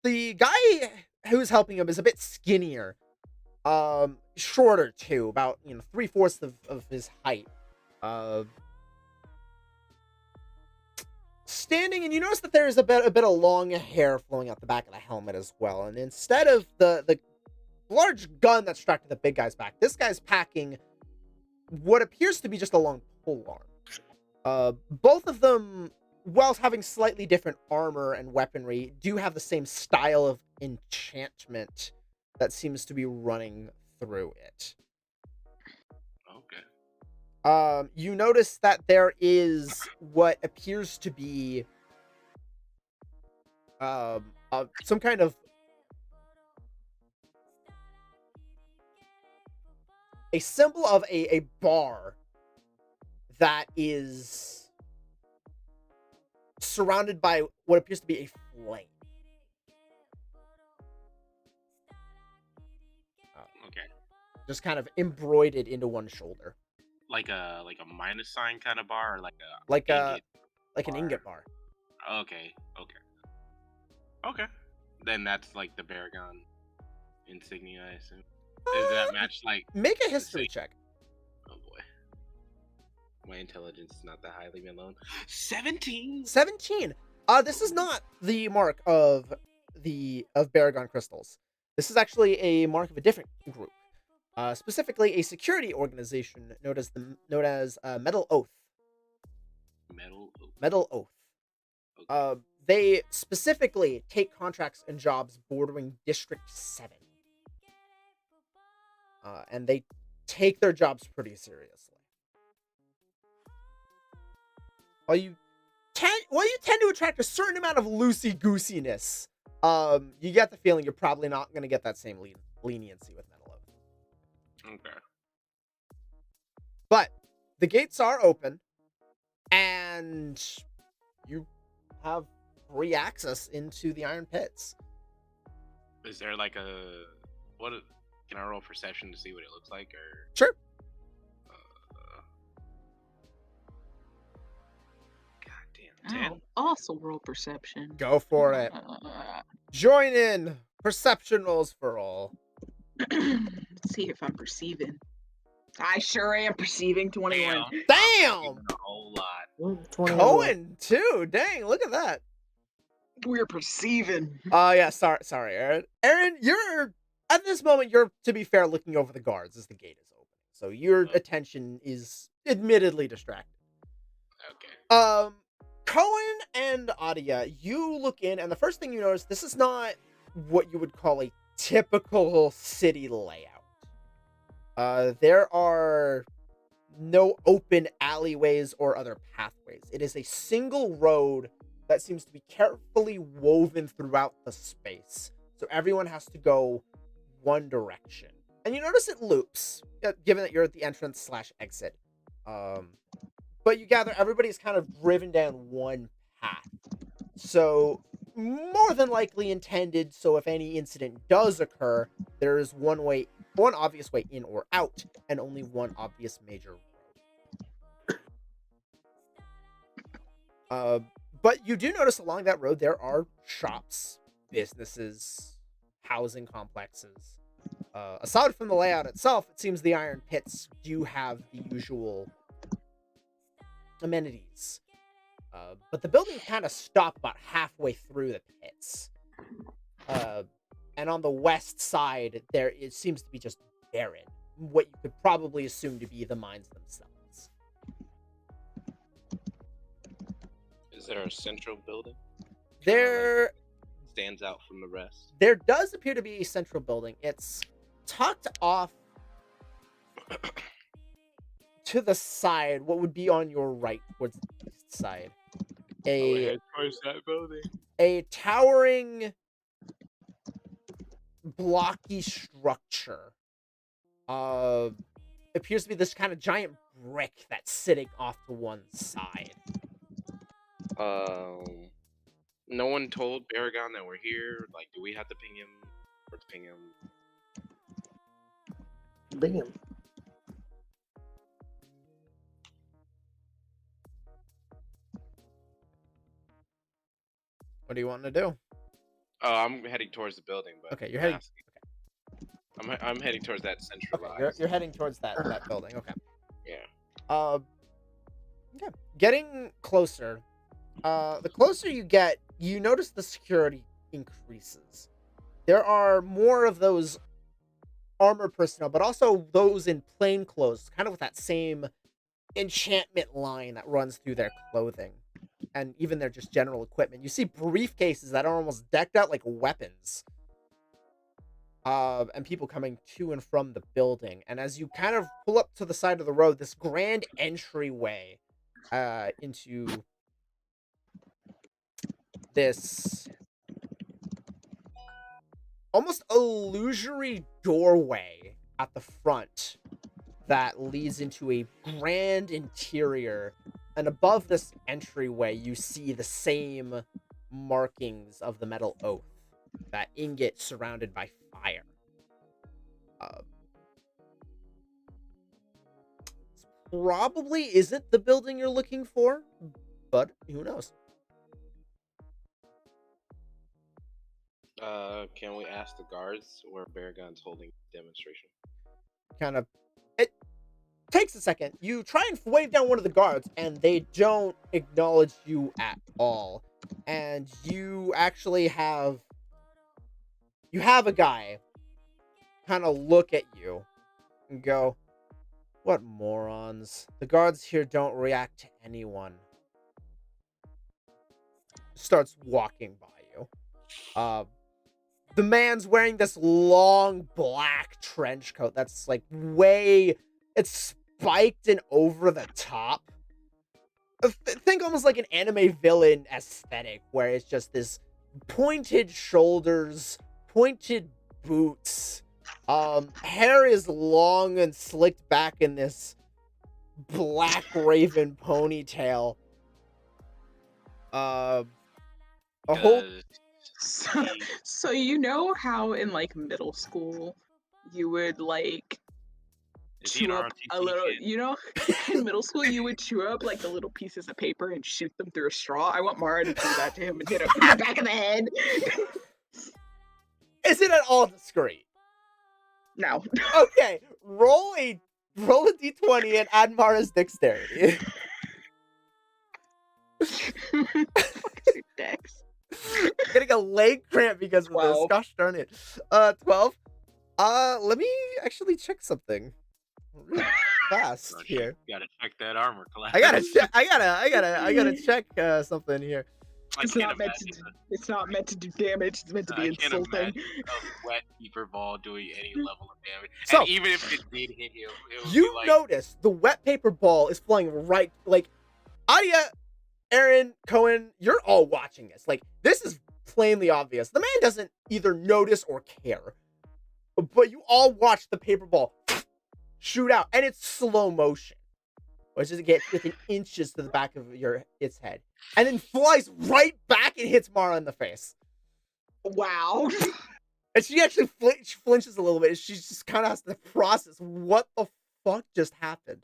The guy who's helping him is a bit skinnier, shorter too, about 3/4 of his height. Standing, and you notice that there is a bit of long hair flowing out the back of the helmet as well. And instead of the large gun that's strapped to the big guy's back, this guy's packing what appears to be just a long polearm. Both of them, whilst having slightly different armor and weaponry, do have the same style of enchantment that seems to be running through it. Okay. You notice that there is what appears to be some kind of a symbol of a bar that is surrounded by what appears to be a flame. Okay. Just kind of embroidered into one shoulder. Like a minus sign kind of bar, or like an ingot bar. Okay. Okay. Then that's like the Barragon insignia, I assume. Does that match like? Make a history check. Oh boy. My intelligence is not that highly alone. 17. 17. This is not the mark of Barragon crystals. This is actually a mark of a different group. Specifically, a security organization known as Metal Oath. Metal Oath. Okay. They specifically take contracts and jobs bordering District 7. And they take their jobs pretty seriously. While you tend to attract a certain amount of loosey-goosiness, you get the feeling you're probably not going to get that same leniency with Metal Oath. Okay. But the gates are open, and you have free access into the Iron Pits. Is there like a can I roll perception to see what it looks like, or Sure. God damn, 10. Oh, also roll perception. Go for it. Join in. Perception rolls for all. Let's see if I'm perceiving. I sure am perceiving 21. Damn! Even a whole lot. 20 overall. Cohen too. Dang, look at that. We're perceiving. Yeah, sorry, Aaron. Aaron, you're at this moment, you're, to be fair, looking over the guards as the gate is open. So your attention is admittedly distracted. Okay. Cohen and Adia, you look in, and the first thing you notice, this is not what you would call a typical city layout. There are no open alleyways or other pathways. It is a single road that seems to be carefully woven throughout the space. So everyone has to go one direction. And you notice it loops, given that you're at the entrance/exit. But you gather everybody's kind of driven down one path. So more than likely intended, so if any incident does occur, there is one obvious way in or out, and only one obvious major road. But you do notice along that road there are shops, businesses, housing complexes. Aside from the layout itself, it seems the Iron Pits do have the usual amenities. But the building kind of stopped about halfway through the pits. And on the west side, it seems to be just barren. What you could probably assume to be the mines themselves. Is there a central building? There Stands out from the rest. There does appear to be a central building. It's tucked off to the side, what would be on your right, towards the east side. Towards that building. A towering, blocky structure. Appears to be this kind of giant brick that's sitting off to one side. No one told Baragon that we're here. Like, do we have to ping him? Or to ping him? Bing him. What do you want to do? Oh, I'm heading towards the building, but Okay, you're heading. I'm heading towards that Okay, centralized. you're heading towards that building. Okay. Yeah. Yeah. Getting closer. The closer you get, you notice the security increases. There are more of those armored personnel, but also those in plain clothes, kind of with that same enchantment line that runs through their clothing. And even their just general equipment. You see briefcases that are almost decked out like weapons. And people coming to and from the building. And as you kind of pull up to the side of the road, this grand entryway into this almost illusory doorway at the front that leads into a grand interior. And above this entryway, you see the same markings of the metal oath. That ingot surrounded by fire. Probably isn't the building you're looking for, but who knows? Can we ask the guards where Baragon's holding the demonstration? Kind of. It takes a second. You try and wave down one of the guards, and they don't acknowledge you at all. And you actually have... You have a guy kind of look at you and go, "What morons. The guards here don't react to anyone." Starts walking by you. The man's wearing this long black trench coat that's like it's spiked and over the top. Think almost like an anime villain aesthetic, where it's just this pointed shoulders, pointed boots. Hair is long and slicked back in this black raven ponytail. A whole Does So, he- so you know how in like middle school you would like is he an chew up a ROTC little, kid? you know, in middle school you would chew up like the little pieces of paper and shoot them through a straw. I want Mara to do that to him and hit him in the back of the head. is it at all discreet? No. Okay, roll a d20 and add Mara's dexterity. Fucking Dex. Getting a leg cramp because of this. 12. Gosh darn it. 12. Let me actually check something real fast Gosh, here. You gotta check that armor class. I gotta check. I gotta check something here. I It's can't not meant to. imagine It's not meant to do damage. It's meant to be I can't insulting. imagine a wet keeper ball doing any level of damage. So- and even if it did hit him, it would You be like, notice the wet paper ball is flying right, like, Adia, Aaron, Cohen, you're all watching this. Like, this is plainly obvious. The man doesn't either notice or care. But you all watch the paper ball shoot out, and it's slow motion. Which is it get within inches to the back of its head. And then flies right back and hits Mara in the face. Wow. And she actually flinches a little bit. She just kind of has to process what the fuck just happened.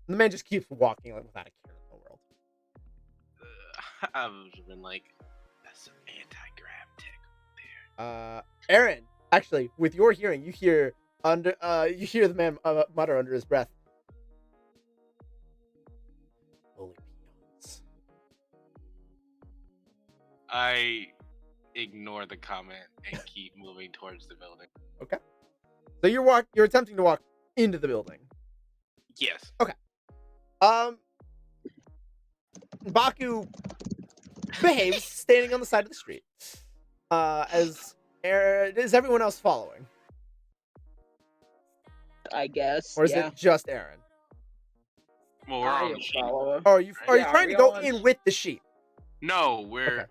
And the man just keeps walking like without a care in the world. I've been like, that's some anti-grab tech. Aaron, actually, with your hearing, you hear the man mutter under his breath. Holy peons. I ignore the comment and keep moving towards the building. So you're attempting to walk into the building. Yes. Baku behaves standing on the side of the street. As is everyone else following? I guess. Or is it just Aaron? Well, we're on the sheep. Or are you Yeah, trying we to go all- in with the sheep? No, we're Okay.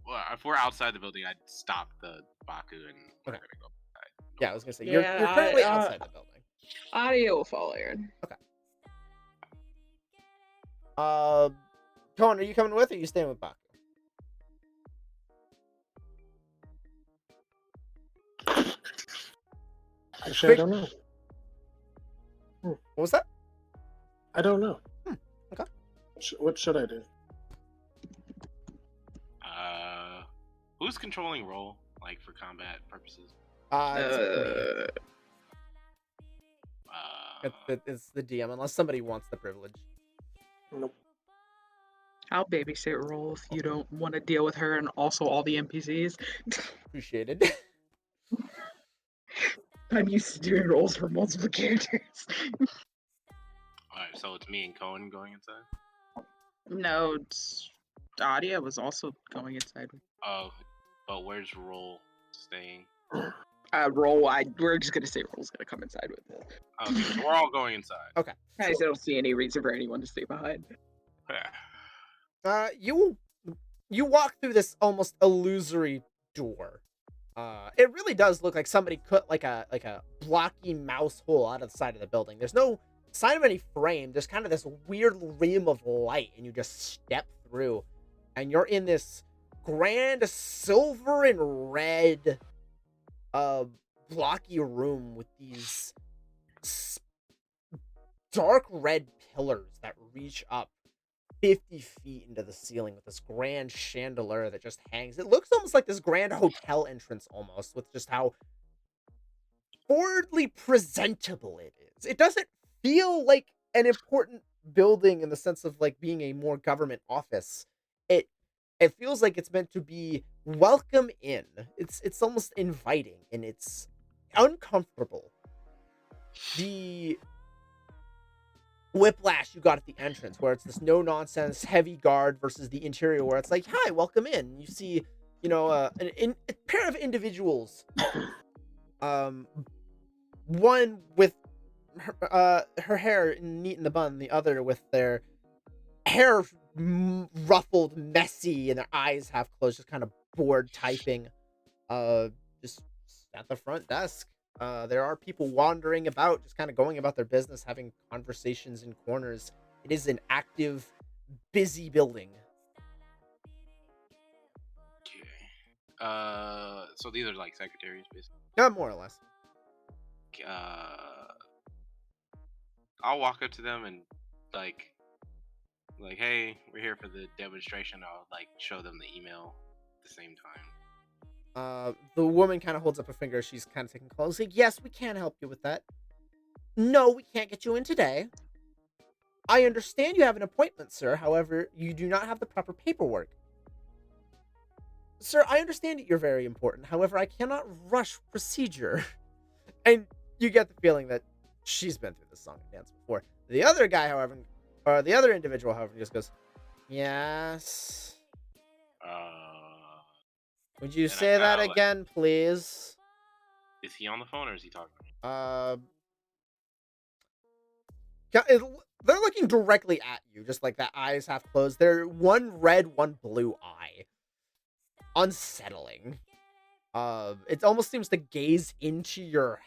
well, if we're outside the building, I'd stop the Baku and we're Okay. gonna go inside. Yeah, I was gonna say you're Yeah, currently I- outside the building. Audio will follow Aaron. Cohen, are you coming with or are you staying with Baku? Actually, I don't know. What was that? I don't know. Okay. What should I do? Who's controlling role, like for combat purposes? It's the DM, unless somebody wants the privilege. Nope. I'll babysit roll if you don't want to deal with her and also all the NPCs. Appreciated. I'm used to doing rolls for multiple characters. Alright, so it's me and Cohen going inside. No, Adia was also going inside. Oh, but where's role staying? We're just gonna say roll's gonna come inside with it. Okay, so we're all going inside. I just don't see any reason for anyone to stay behind. You walk through this almost illusory door. It really does look like somebody cut like a blocky mouse hole out of the side of the building. There's no sign of any frame. There's kind of this weird rim of light, and you just step through, and you're in this grand silver and red, blocky room with these dark red pillars that reach up 50 feet into the ceiling with this grand chandelier that just hangs. It looks almost like this grand hotel entrance almost, with just how forwardly presentable it is. It doesn't feel like an important building in the sense of like being a more government office. It feels like it's meant to be welcome in. It's almost inviting, and it's uncomfortable. The whiplash you got at the entrance, where it's this no nonsense heavy guard versus the interior where it's like, hi, welcome in. You see, a pair of individuals, one with her hair neat in the bun, the other with their hair ruffled, messy, and their eyes half closed, just kind of bored typing, just at the front desk. There are people wandering about, just kind of going about their business, having conversations in corners. It is an active, busy building. So these are like secretaries, basically. Yeah, more or less. I'll walk up to them and like, hey, we're here for the demonstration. I'll like show them the email at the same time. The woman kind of holds up a finger. She's kind of taking calls. Like, yes, we can help you with that. No, we can't get you in today. I understand you have an appointment, sir. However, you do not have the proper paperwork. Sir, I understand that you're very important. However, I cannot rush procedure. And you get the feeling that she's been through this song and dance before. The other guy, however, or the other individual, however, just goes, yes. Would you And I say that kinda, like- again, please? Is he on the phone or is he talking to me? They're looking directly at you, just like that eyes half closed. They're one red, one blue eye. Unsettling. It almost seems to gaze into your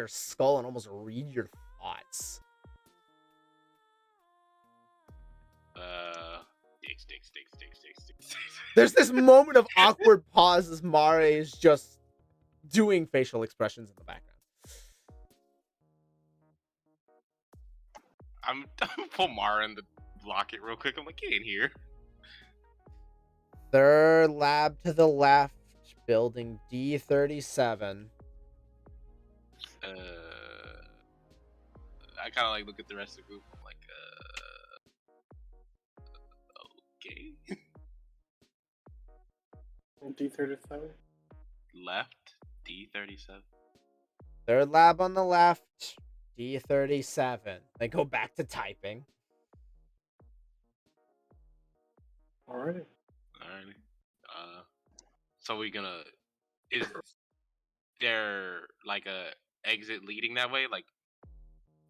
skull and almost read your thoughts. Sticks. There's this moment of awkward pause as Mare is just doing facial expressions in the background. I'm pull Mara in the locket real quick. I'm like, get in here. Third lab to the left, building D37. I kind of like look at the rest of the group. I'm like, okay. D37. Left D37. Third lab on the left, D37. They go back to typing. Alrighty. Alrighty. So we gonna is there like a exit leading that way, like,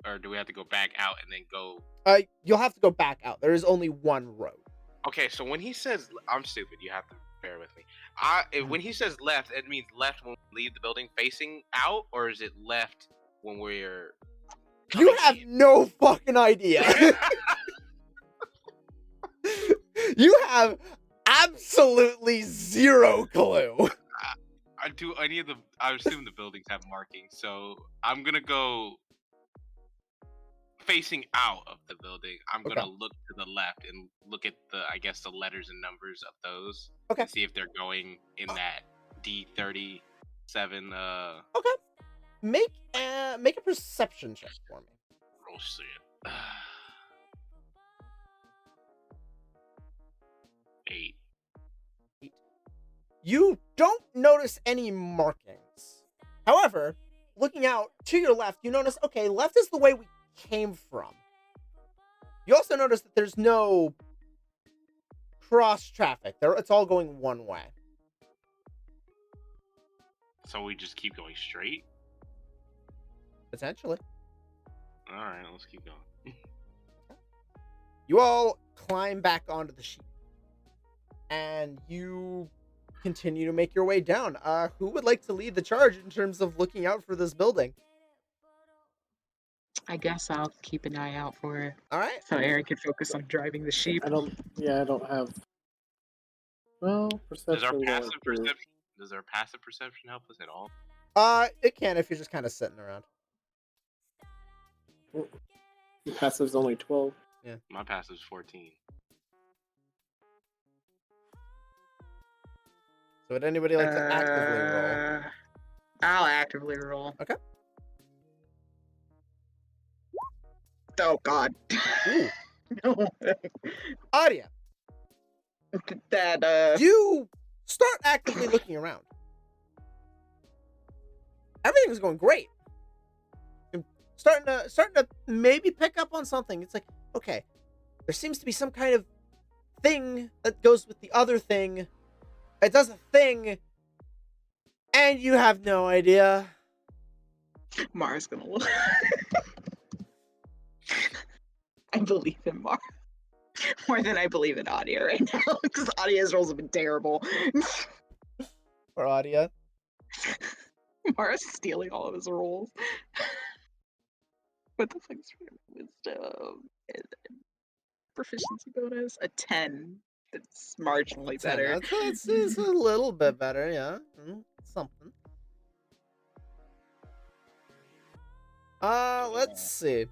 or do we have to go back out and then go? You'll have to go back out. There is only one road. Okay, so when he says, I'm stupid. You have to bear with me. When he says left, it means left when we leave the building facing out, or is it left when we're? You coming have in? no fucking idea. You have absolutely zero clue. I assume the buildings have markings, so I'm gonna go facing out of the building. I'm Okay. gonna look to the left and look at the letters and numbers of those. Okay. And see if they're going in that D37. Okay. Make a perception check for me. Oh shit. 8. You don't notice any markings. However, looking out to your left, you notice, okay, left is the way we came from. You also notice that there's no cross traffic. It's all going one way. So we just keep going straight. Potentially. All right, let's keep going. You all climb back onto the sheep. And you continue to make your way down. Who would like to lead the charge in terms of looking out for this building? I guess I'll keep an eye out for it All right. so Aaron can focus on driving the sheep. I don't have. Well, perception. Does our passive perception help us at all? It can if you're just kind of sitting around. Passive's only 12. My passive's 14. So would anybody like to actively roll? I'll actively roll. Okay. Oh God. Ooh. No. Adia, That you start actively looking around. Everything's going great. You're starting to maybe pick up on something. It's like, okay, there seems to be some kind of thing that goes with the other thing. It does a thing, and you have no idea. Mara's gonna look. I believe in Mara more than I believe in Adia right now because Adia's rolls have been terrible. Or Adia. Mara's stealing all of his rolls. What the fuck's wisdom? Proficiency bonus? A 10. It's marginally 10. better. It's a little bit better, yeah. Something. Let's see.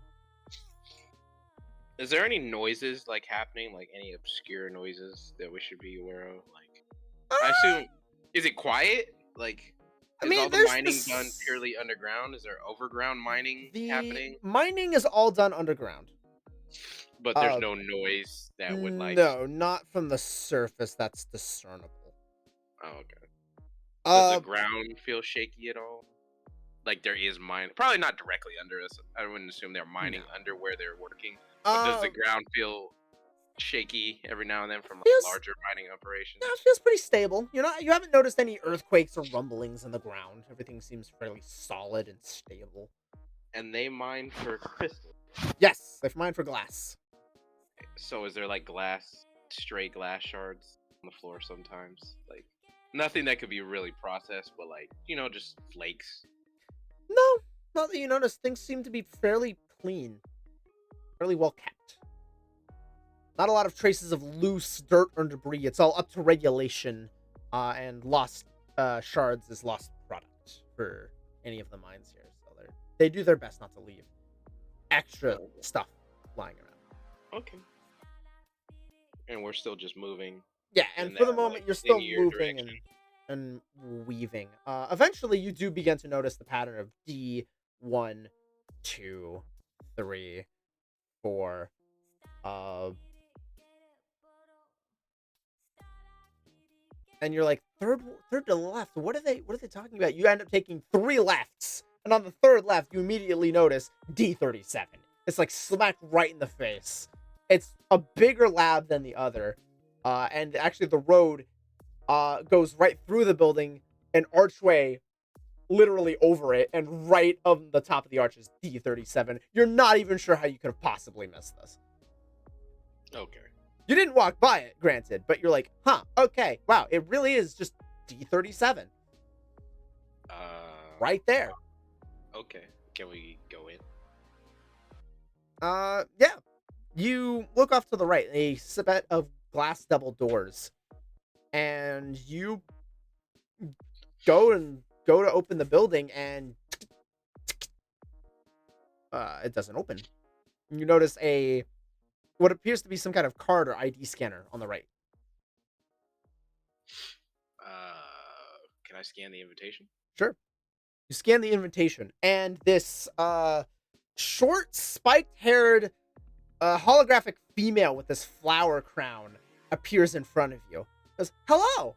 Is there any noises like happening, like any obscure noises that we should be aware of? Like, I assume, is it quiet? Like, I is mean, all the there's mining this- done purely underground? Is there overground mining The happening? mining is all done underground. But there's uh, no noise that would like. No, not from the surface that's discernible. Oh, okay. Does Uh, the ground feel shaky at all? Like there is mine, probably not directly under us. I wouldn't assume they're mining under where they're working. But does the ground feel shaky every now and then from like, feels- larger mining operations? Yeah, it feels pretty stable. You haven't noticed any earthquakes or rumblings in the ground. Everything seems fairly solid and stable. And they mine for crystal. Yes, they've mined for glass. So is there like stray glass shards on the floor sometimes? Like nothing that could be really processed, but like just flakes. No, not that you notice. Things seem to be fairly clean, fairly well kept. Not a lot of traces of loose dirt or debris. It's all up to regulation, and lost shards is lost product for any of the mines here. So they do their best not to leave extra stuff lying around. Okay. And we're still just moving. Yeah, and in for the that, moment, like, you're still linear moving direction. and weaving. Eventually, you do begin to notice the pattern of D1, 2, 3, 4. And you're like, third to the left. What are they talking about? You end up taking 3 lefts, and on the third left, you immediately notice D37. It's like smack right in the face. It's a bigger lab than the other, and actually the road goes right through the building, an archway literally over it, and right on the top of the arch is D37. You're not even sure how you could have possibly missed this. Okay. You didn't walk by it, granted, but you're like, huh, okay, wow, it really is just D37 right there. Okay. Can we go in? Yeah. You look off to the right, a set of glass double doors, and you go to open the building, and it doesn't open. You notice what appears to be some kind of card or ID scanner on the right. Can I scan the invitation? Sure. You scan the invitation, and this short, spiked-haired, holographic female with this flower crown appears in front of you. Goes, hello.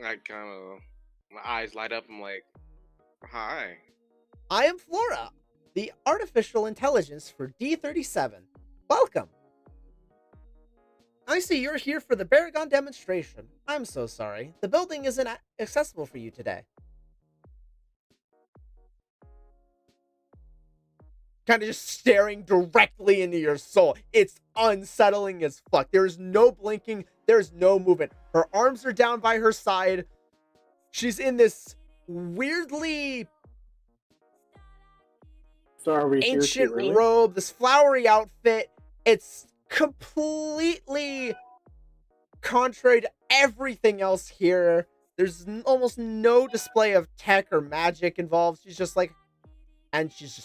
I kind of, my eyes light up. I'm like, hi. I am Flora, the artificial intelligence for D37. Welcome. I see you're here for the Baragon demonstration. I'm so sorry. The building isn't accessible for you today. Kind of just staring directly into your soul. It's unsettling as fuck. There's no blinking. There's no movement. Her arms are down by her side. She's in this weirdly So are we here ancient too early? robe, this flowery outfit. It's completely contrary to everything else here. There's almost no display of tech or magic involved. She's just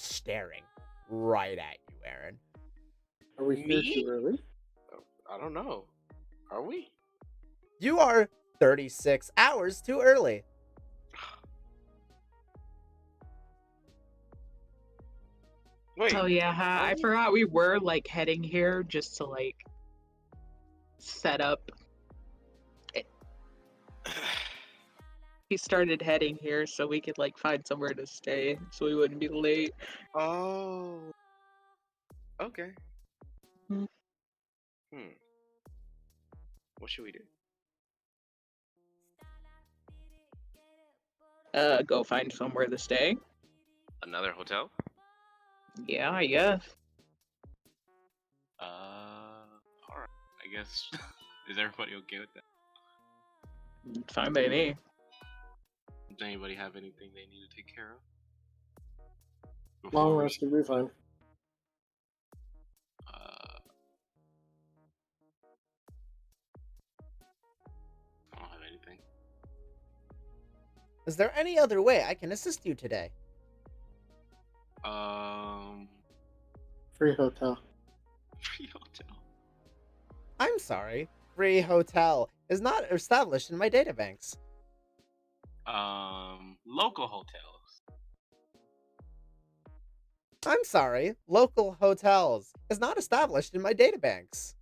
staring right at you, Aaron. Are we here Me? too early? I don't know. Are we? You are 36 hours too early. Wait. Oh yeah, I forgot we were like heading here just to like set up. He started heading here so we could like find somewhere to stay so we wouldn't be late. Oh. Okay. Hmm. What should we do? Go find somewhere to stay. Another hotel? Yeah, I guess. Alright. I guess. Is everybody okay with that? Fine by me. Does anybody have anything they need to take care of? Long Before we- rest will be fine. Is there any other way I can assist you today? Free hotel. Free hotel. I'm sorry. Free hotel is not established in my databanks. Local hotels. I'm sorry. Local hotels is not established in my databanks.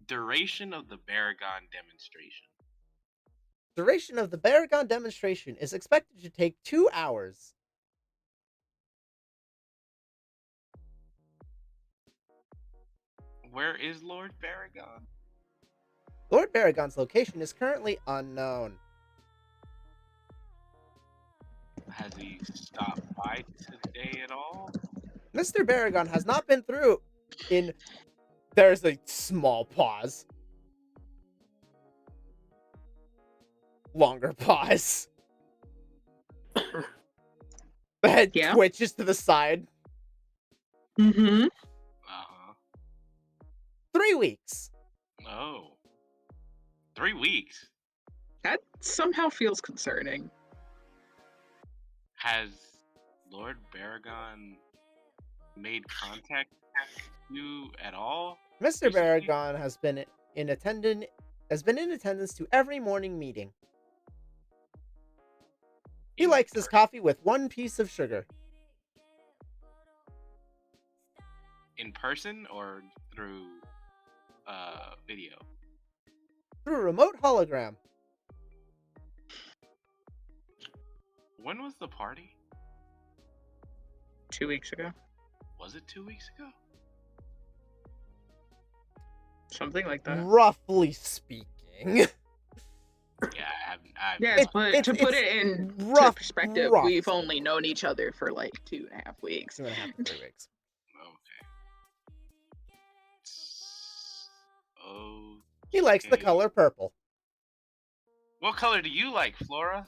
Duration of the Baragon demonstration. Duration of the Baragon demonstration is expected to take 2 hours. Where is Lord Baragon? Lord Baragon's location is currently unknown. Has he stopped by today at all? Mr. Baragon has not been through in... There's a small pause. Longer pause. The head Yeah. twitches to the side. Mm-hmm. 3 weeks. Oh. 3 weeks. That somehow feels concerning. Has Lord Baragon made contact with you at all? Mr. Recently? Baragon has been in attendance to every morning meeting. He likes his coffee with 1 piece of sugar. In person or through video? Through remote hologram. When was the party? 2 weeks ago. Was it 2 weeks ago? Something like that. Roughly speaking. Yeah, I haven't. Yes, but to put it's it in rough, perspective, rough. we've only known each other for like 2.5 weeks. 2.5 to 3 weeks. Okay. Oh. He likes the Okay. color purple. What color do you like, Flora?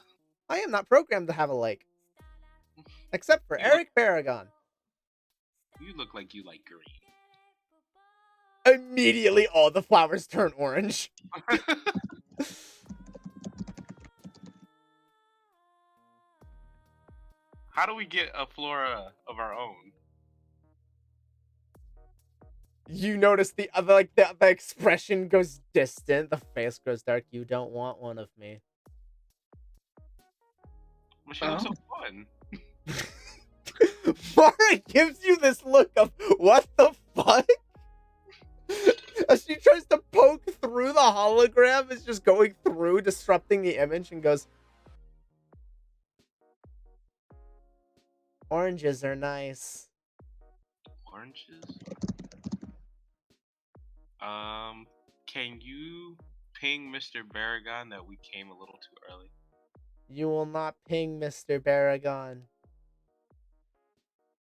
I am not programmed to have a like. Except for You Eric Baragon. You look like you like green. Immediately all the flowers turn orange. How do we get a Flora of our own? You notice the other, like, the expression goes distant. The face goes dark. You don't want one of me. Well, she looks so fun. Mara gives you this look of, what the fuck? As she tries to poke through the hologram, it's just going through, disrupting the image, and goes, oranges are nice. Oranges? Can you ping Mr. Baragon that we came a little too early? You will not ping Mr. Baragon.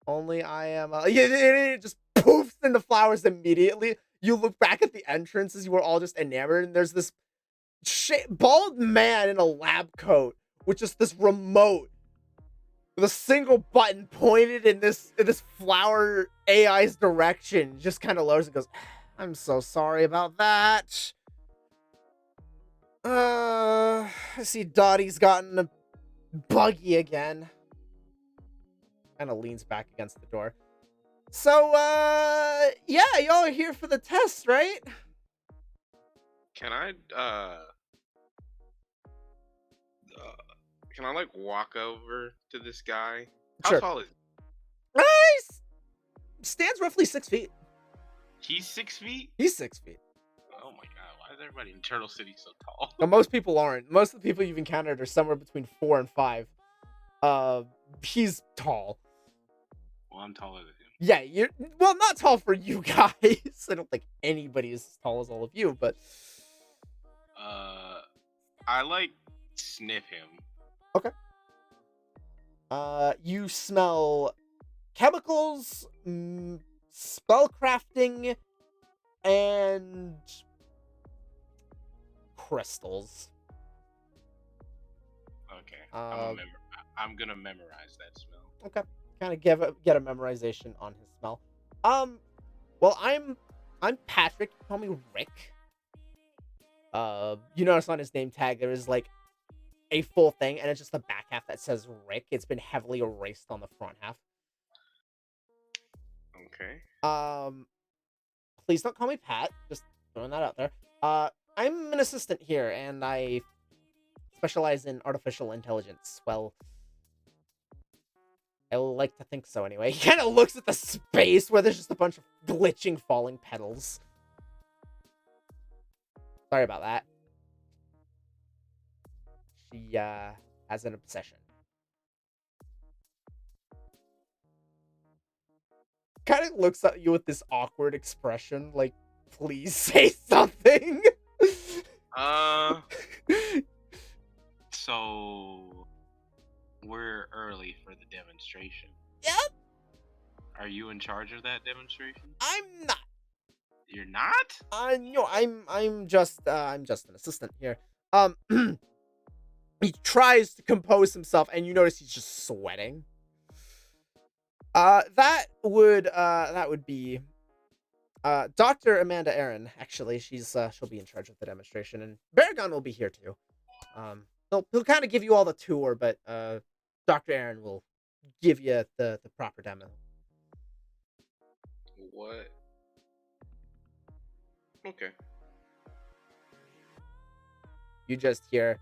Only I am. It just poofs into flowers immediately. You look back at the entrance as you were all just enamored, and there's this bald man in a lab coat with just this remote with a single button pointed in this flower AI's direction. Just kind of lowers and goes, I'm so sorry about that. I see Dottie's gotten a buggy again. Kind of leans back against the door. So, yeah, y'all are here for the test, right? Can I like walk over to this guy? How Sure. tall is he? Nice. Stands roughly 6 feet. He's 6 feet? He's 6 feet. Oh my god, why is everybody in Turtle City so tall? Now, most people aren't. Most of the people you've encountered are somewhere between 4 and 5. He's tall. Well, I'm taller than him. Yeah, you're well, not tall for you guys. I don't think anybody is as tall as all of you, but I like sniff him. you smell chemicals, spellcrafting, and crystals. Okay. Uh, I'm gonna memorize that smell. Okay, kind of get a memorization on his smell. Well, I'm Patrick. Call me Rick. You notice on his name tag there is like a full thing, and it's just the back half that says Rick. It's been heavily erased on the front half. Okay. Please don't call me Pat. Just throwing that out there. I'm an assistant here, and I specialize in artificial intelligence. Well, I like to think so anyway. He kind of looks at the space where there's just a bunch of glitching, falling petals. Sorry about that. She, has an obsession. Kind of looks at you with this awkward expression, like, please say something. So we're early for the demonstration. Yep. Are you in charge of that demonstration? I'm not. You're not? No, I'm just an assistant here. He tries to compose himself, and you notice he's just sweating. That would be Dr. Amanda Aaron. Actually, she'll be in charge of the demonstration, and Baragon will be here too. He'll kind of give you all the tour, but Dr. Aaron will give you the proper demo. What? Okay. You just hear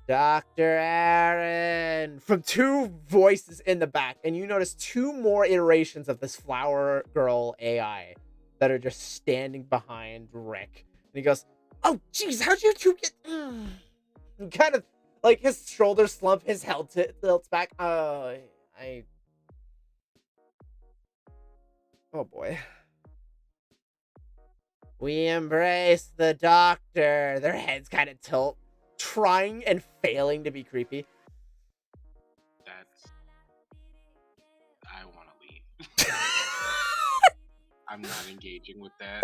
Dr. Aaron from two voices in the back, and you notice two more iterations of this flower girl AI that are just standing behind Rick. And he goes, "Oh, jeez, how'd you two get?" And kind of like his shoulders slump, his head tilts back. Oh boy. We embrace the doctor. Their heads kind of tilt, trying and failing to be creepy. I want to leave. I'm not engaging with that.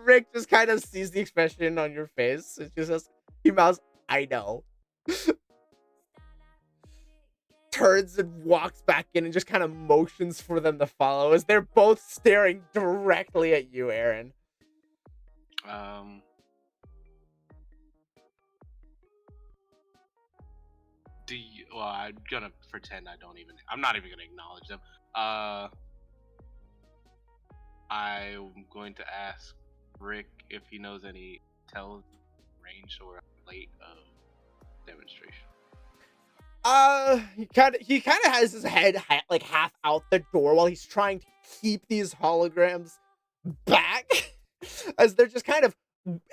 Rick just kind of sees the expression on your face. It just says, he mouths, "I know." Turns and walks back in and just kind of motions for them to follow as they're both staring directly at you, Aaron. Well, I'm gonna pretend I'm not even gonna acknowledge them. I'm going to ask Rick if he knows any tells range or late demonstration. He kind of has his head like half out the door while he's trying to keep these holograms back, as they're just kind of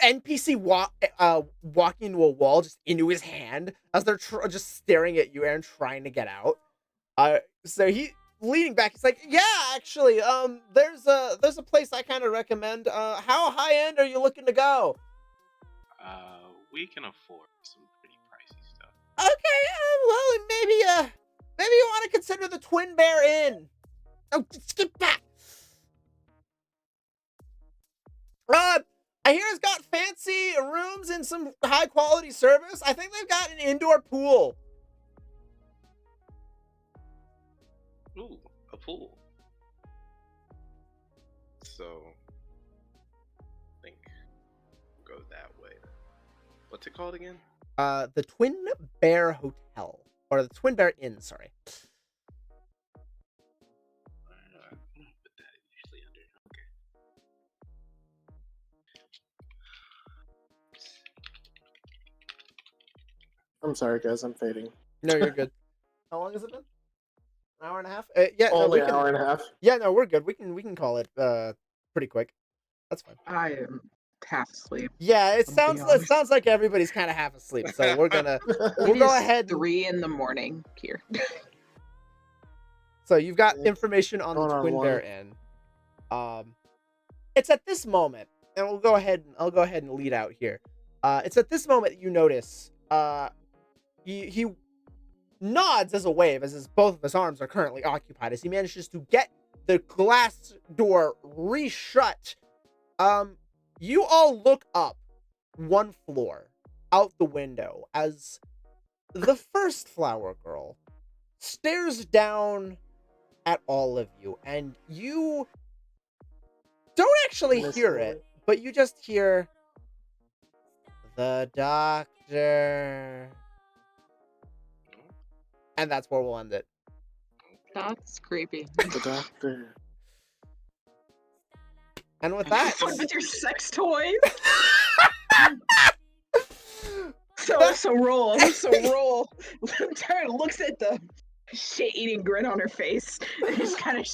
NPC walking into a wall, just into his hand, as they're just staring at you, Aaron, trying to get out. So he leaning back, he's like, "Yeah, actually, there's a place I kind of recommend. How high end are you looking to go?" We can afford some pretty pricey stuff. Okay, well, maybe you want to consider the Twin Bear Inn. Oh, skip back. I hear it's got fancy rooms and some high quality service. I think they've got an indoor pool. Ooh, a pool. So, I think we'll go that way. What's it called again? The Twin Bear Hotel, or the Twin Bear Inn. Sorry. I'm gonna put that usually under. Okay. I'm sorry, guys. I'm fading. No, you're good. How long has it been? An hour and a half? Yeah, Only no, an hour and a half. Yeah, no, we're good. We can call it pretty quick. That's fine. I am half asleep. Yeah, it I'll be sounds like everybody's kind of half asleep. So we'll It go is ahead. 3 a.m. here. So you've got information on the Going on Twin one. Bear Inn. It's at this moment, and I'll go ahead and lead out here. It's at this moment that you notice he nods as a wave, as both of his arms are currently occupied, as he manages to get the glass door re-shut. You all look up one floor out the window as the first flower girl stares down at all of you, and you don't actually Miss hear Lily. it, but you just hear, The doctor. And that's where we'll end it. That's creepy. The doctor. And with that, With your sex toys. So roll. Tara looks at the shit-eating grin on her face and just kind of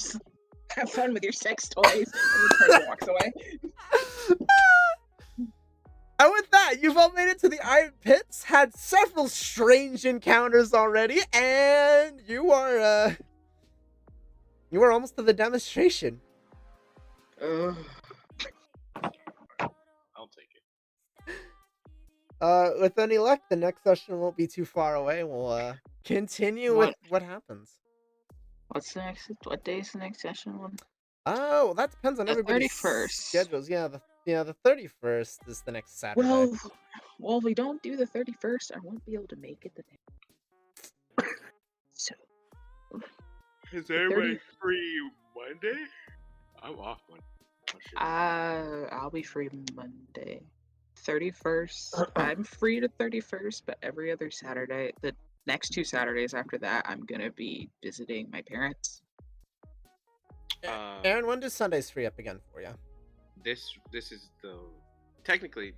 have fun with your sex toys. And then Tara walks away. and with that, you've all made it to the Iron Pits, had several strange encounters already, and you are almost to the demonstration. Ugh. I'll take it. With any luck, the next session won't be too far away. We'll continue with what happens. What day is the next session one? Oh, that depends on The everybody's 31st. schedules. Yeah, the 31st is the next Saturday. Well, if we don't do the 31st, I won't be able to make it the day. So, Is everybody free Monday? I'm off Monday. Oh, shit. I'll be free Monday. 31st. I'm free to 31st, but every other Saturday, the next 2 Saturdays after that, I'm gonna be visiting my parents. Aaron, when does Sundays free up again for you? This is technically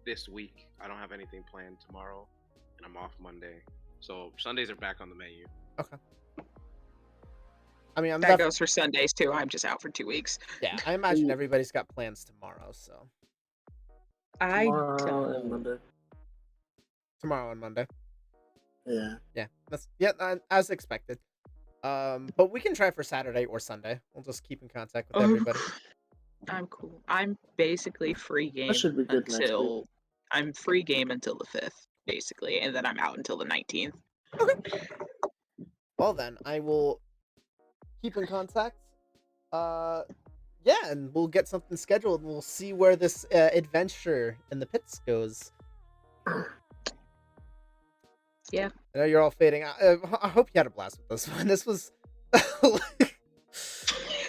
this week. I don't have anything planned tomorrow, and I'm off Monday. So Sundays are back on the menu. I mean, That goes for Sundays too. I'm just out for 2 weeks. yeah, I imagine everybody's got plans tomorrow, so Tomorrow and Monday. tomorrow and Monday. Yeah. Yeah, as expected. But we can try for Saturday or Sunday. We'll just keep in contact with Oh, everybody. I'm cool. I'm basically free game should be good next week. until I'm free game until the 5th, basically, and then I'm out until the 19th. Well then, I will keep in contact. Yeah, and we'll get something scheduled, and we'll see where this adventure in the pits goes. Yeah. I know you're all fading. I hope you had a blast with this one. This was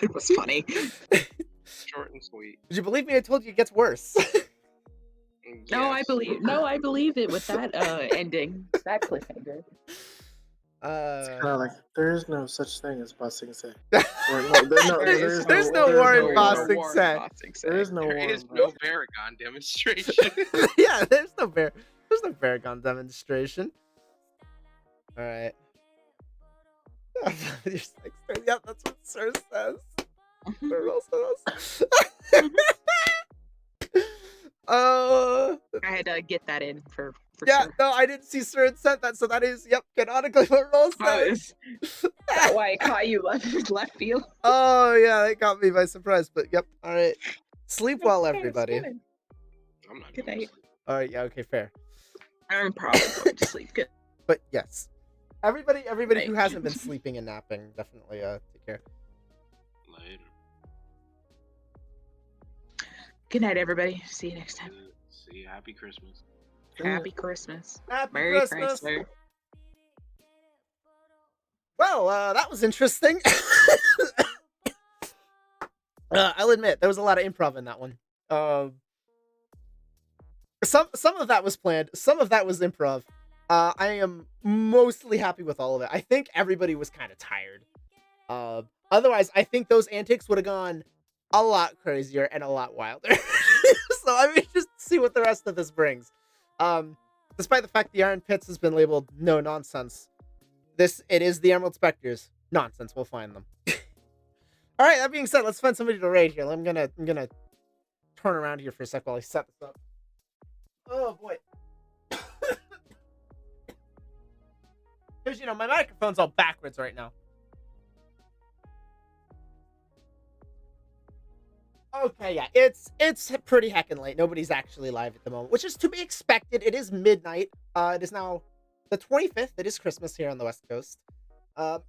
It was funny. Short and sweet. Would you believe me? I told you it gets worse. No, I Yes. believe it with that ending. That cliffhanger. Kind of like there is no such thing as busting say. There's no Warren Boston say. There is no There Warren is no Boston. Baragon demonstration. Yeah, there's no Baragon demonstration. All right. Yep, that's what Sir says. Sir also says. I had to get that in for Yeah, sure. no, I didn't see Sir had sent that, so that is, yep, canonically what Roll says. That why I caught you left field. Oh, yeah, that got me by surprise, but yep, all right. Sleep well, everybody. I'm not Good going night. to sleep. All right, yeah, okay, fair. I'm probably going to sleep. Good. But yes, everybody who Right. hasn't been sleeping and napping, definitely take care. Later. Good night, everybody. See you next time. See you. Happy Christmas. Happy Christmas. Happy Merry Christmas. Chrysler. Well, that was interesting. I'll admit there was a lot of improv in that one. Some of that was planned, some of that was improv. I am mostly happy with all of it. I think everybody was kind of tired. Otherwise, I think those antics would have gone a lot crazier and a lot wilder. So I mean, just see what the rest of this brings. Despite the fact the Iron Pits has been labeled no nonsense, it is the Emerald Spectres. Nonsense, we'll find them. All right, that being said, let's find somebody to raid here. I'm gonna turn around here for a sec while I set this up. Oh boy. Because my microphone's all backwards right now. Okay, yeah, it's pretty heckin' late. Nobody's actually live at the moment, which is to be expected. It is midnight. It is now the 25th. It is Christmas here on the West Coast. And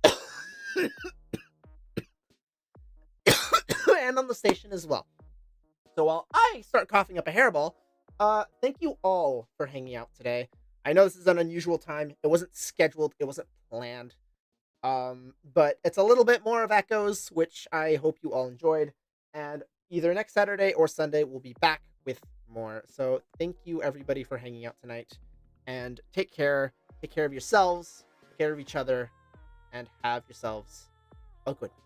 on the station as well. So while I start coughing up a hairball, thank you all for hanging out today. I know this is an unusual time. It wasn't scheduled. It wasn't planned. But it's a little bit more of echoes, which I hope you all enjoyed. And either next Saturday or Sunday, we'll be back with more. So thank you everybody for hanging out tonight, and take care of yourselves, take care of each other, and have yourselves a good night.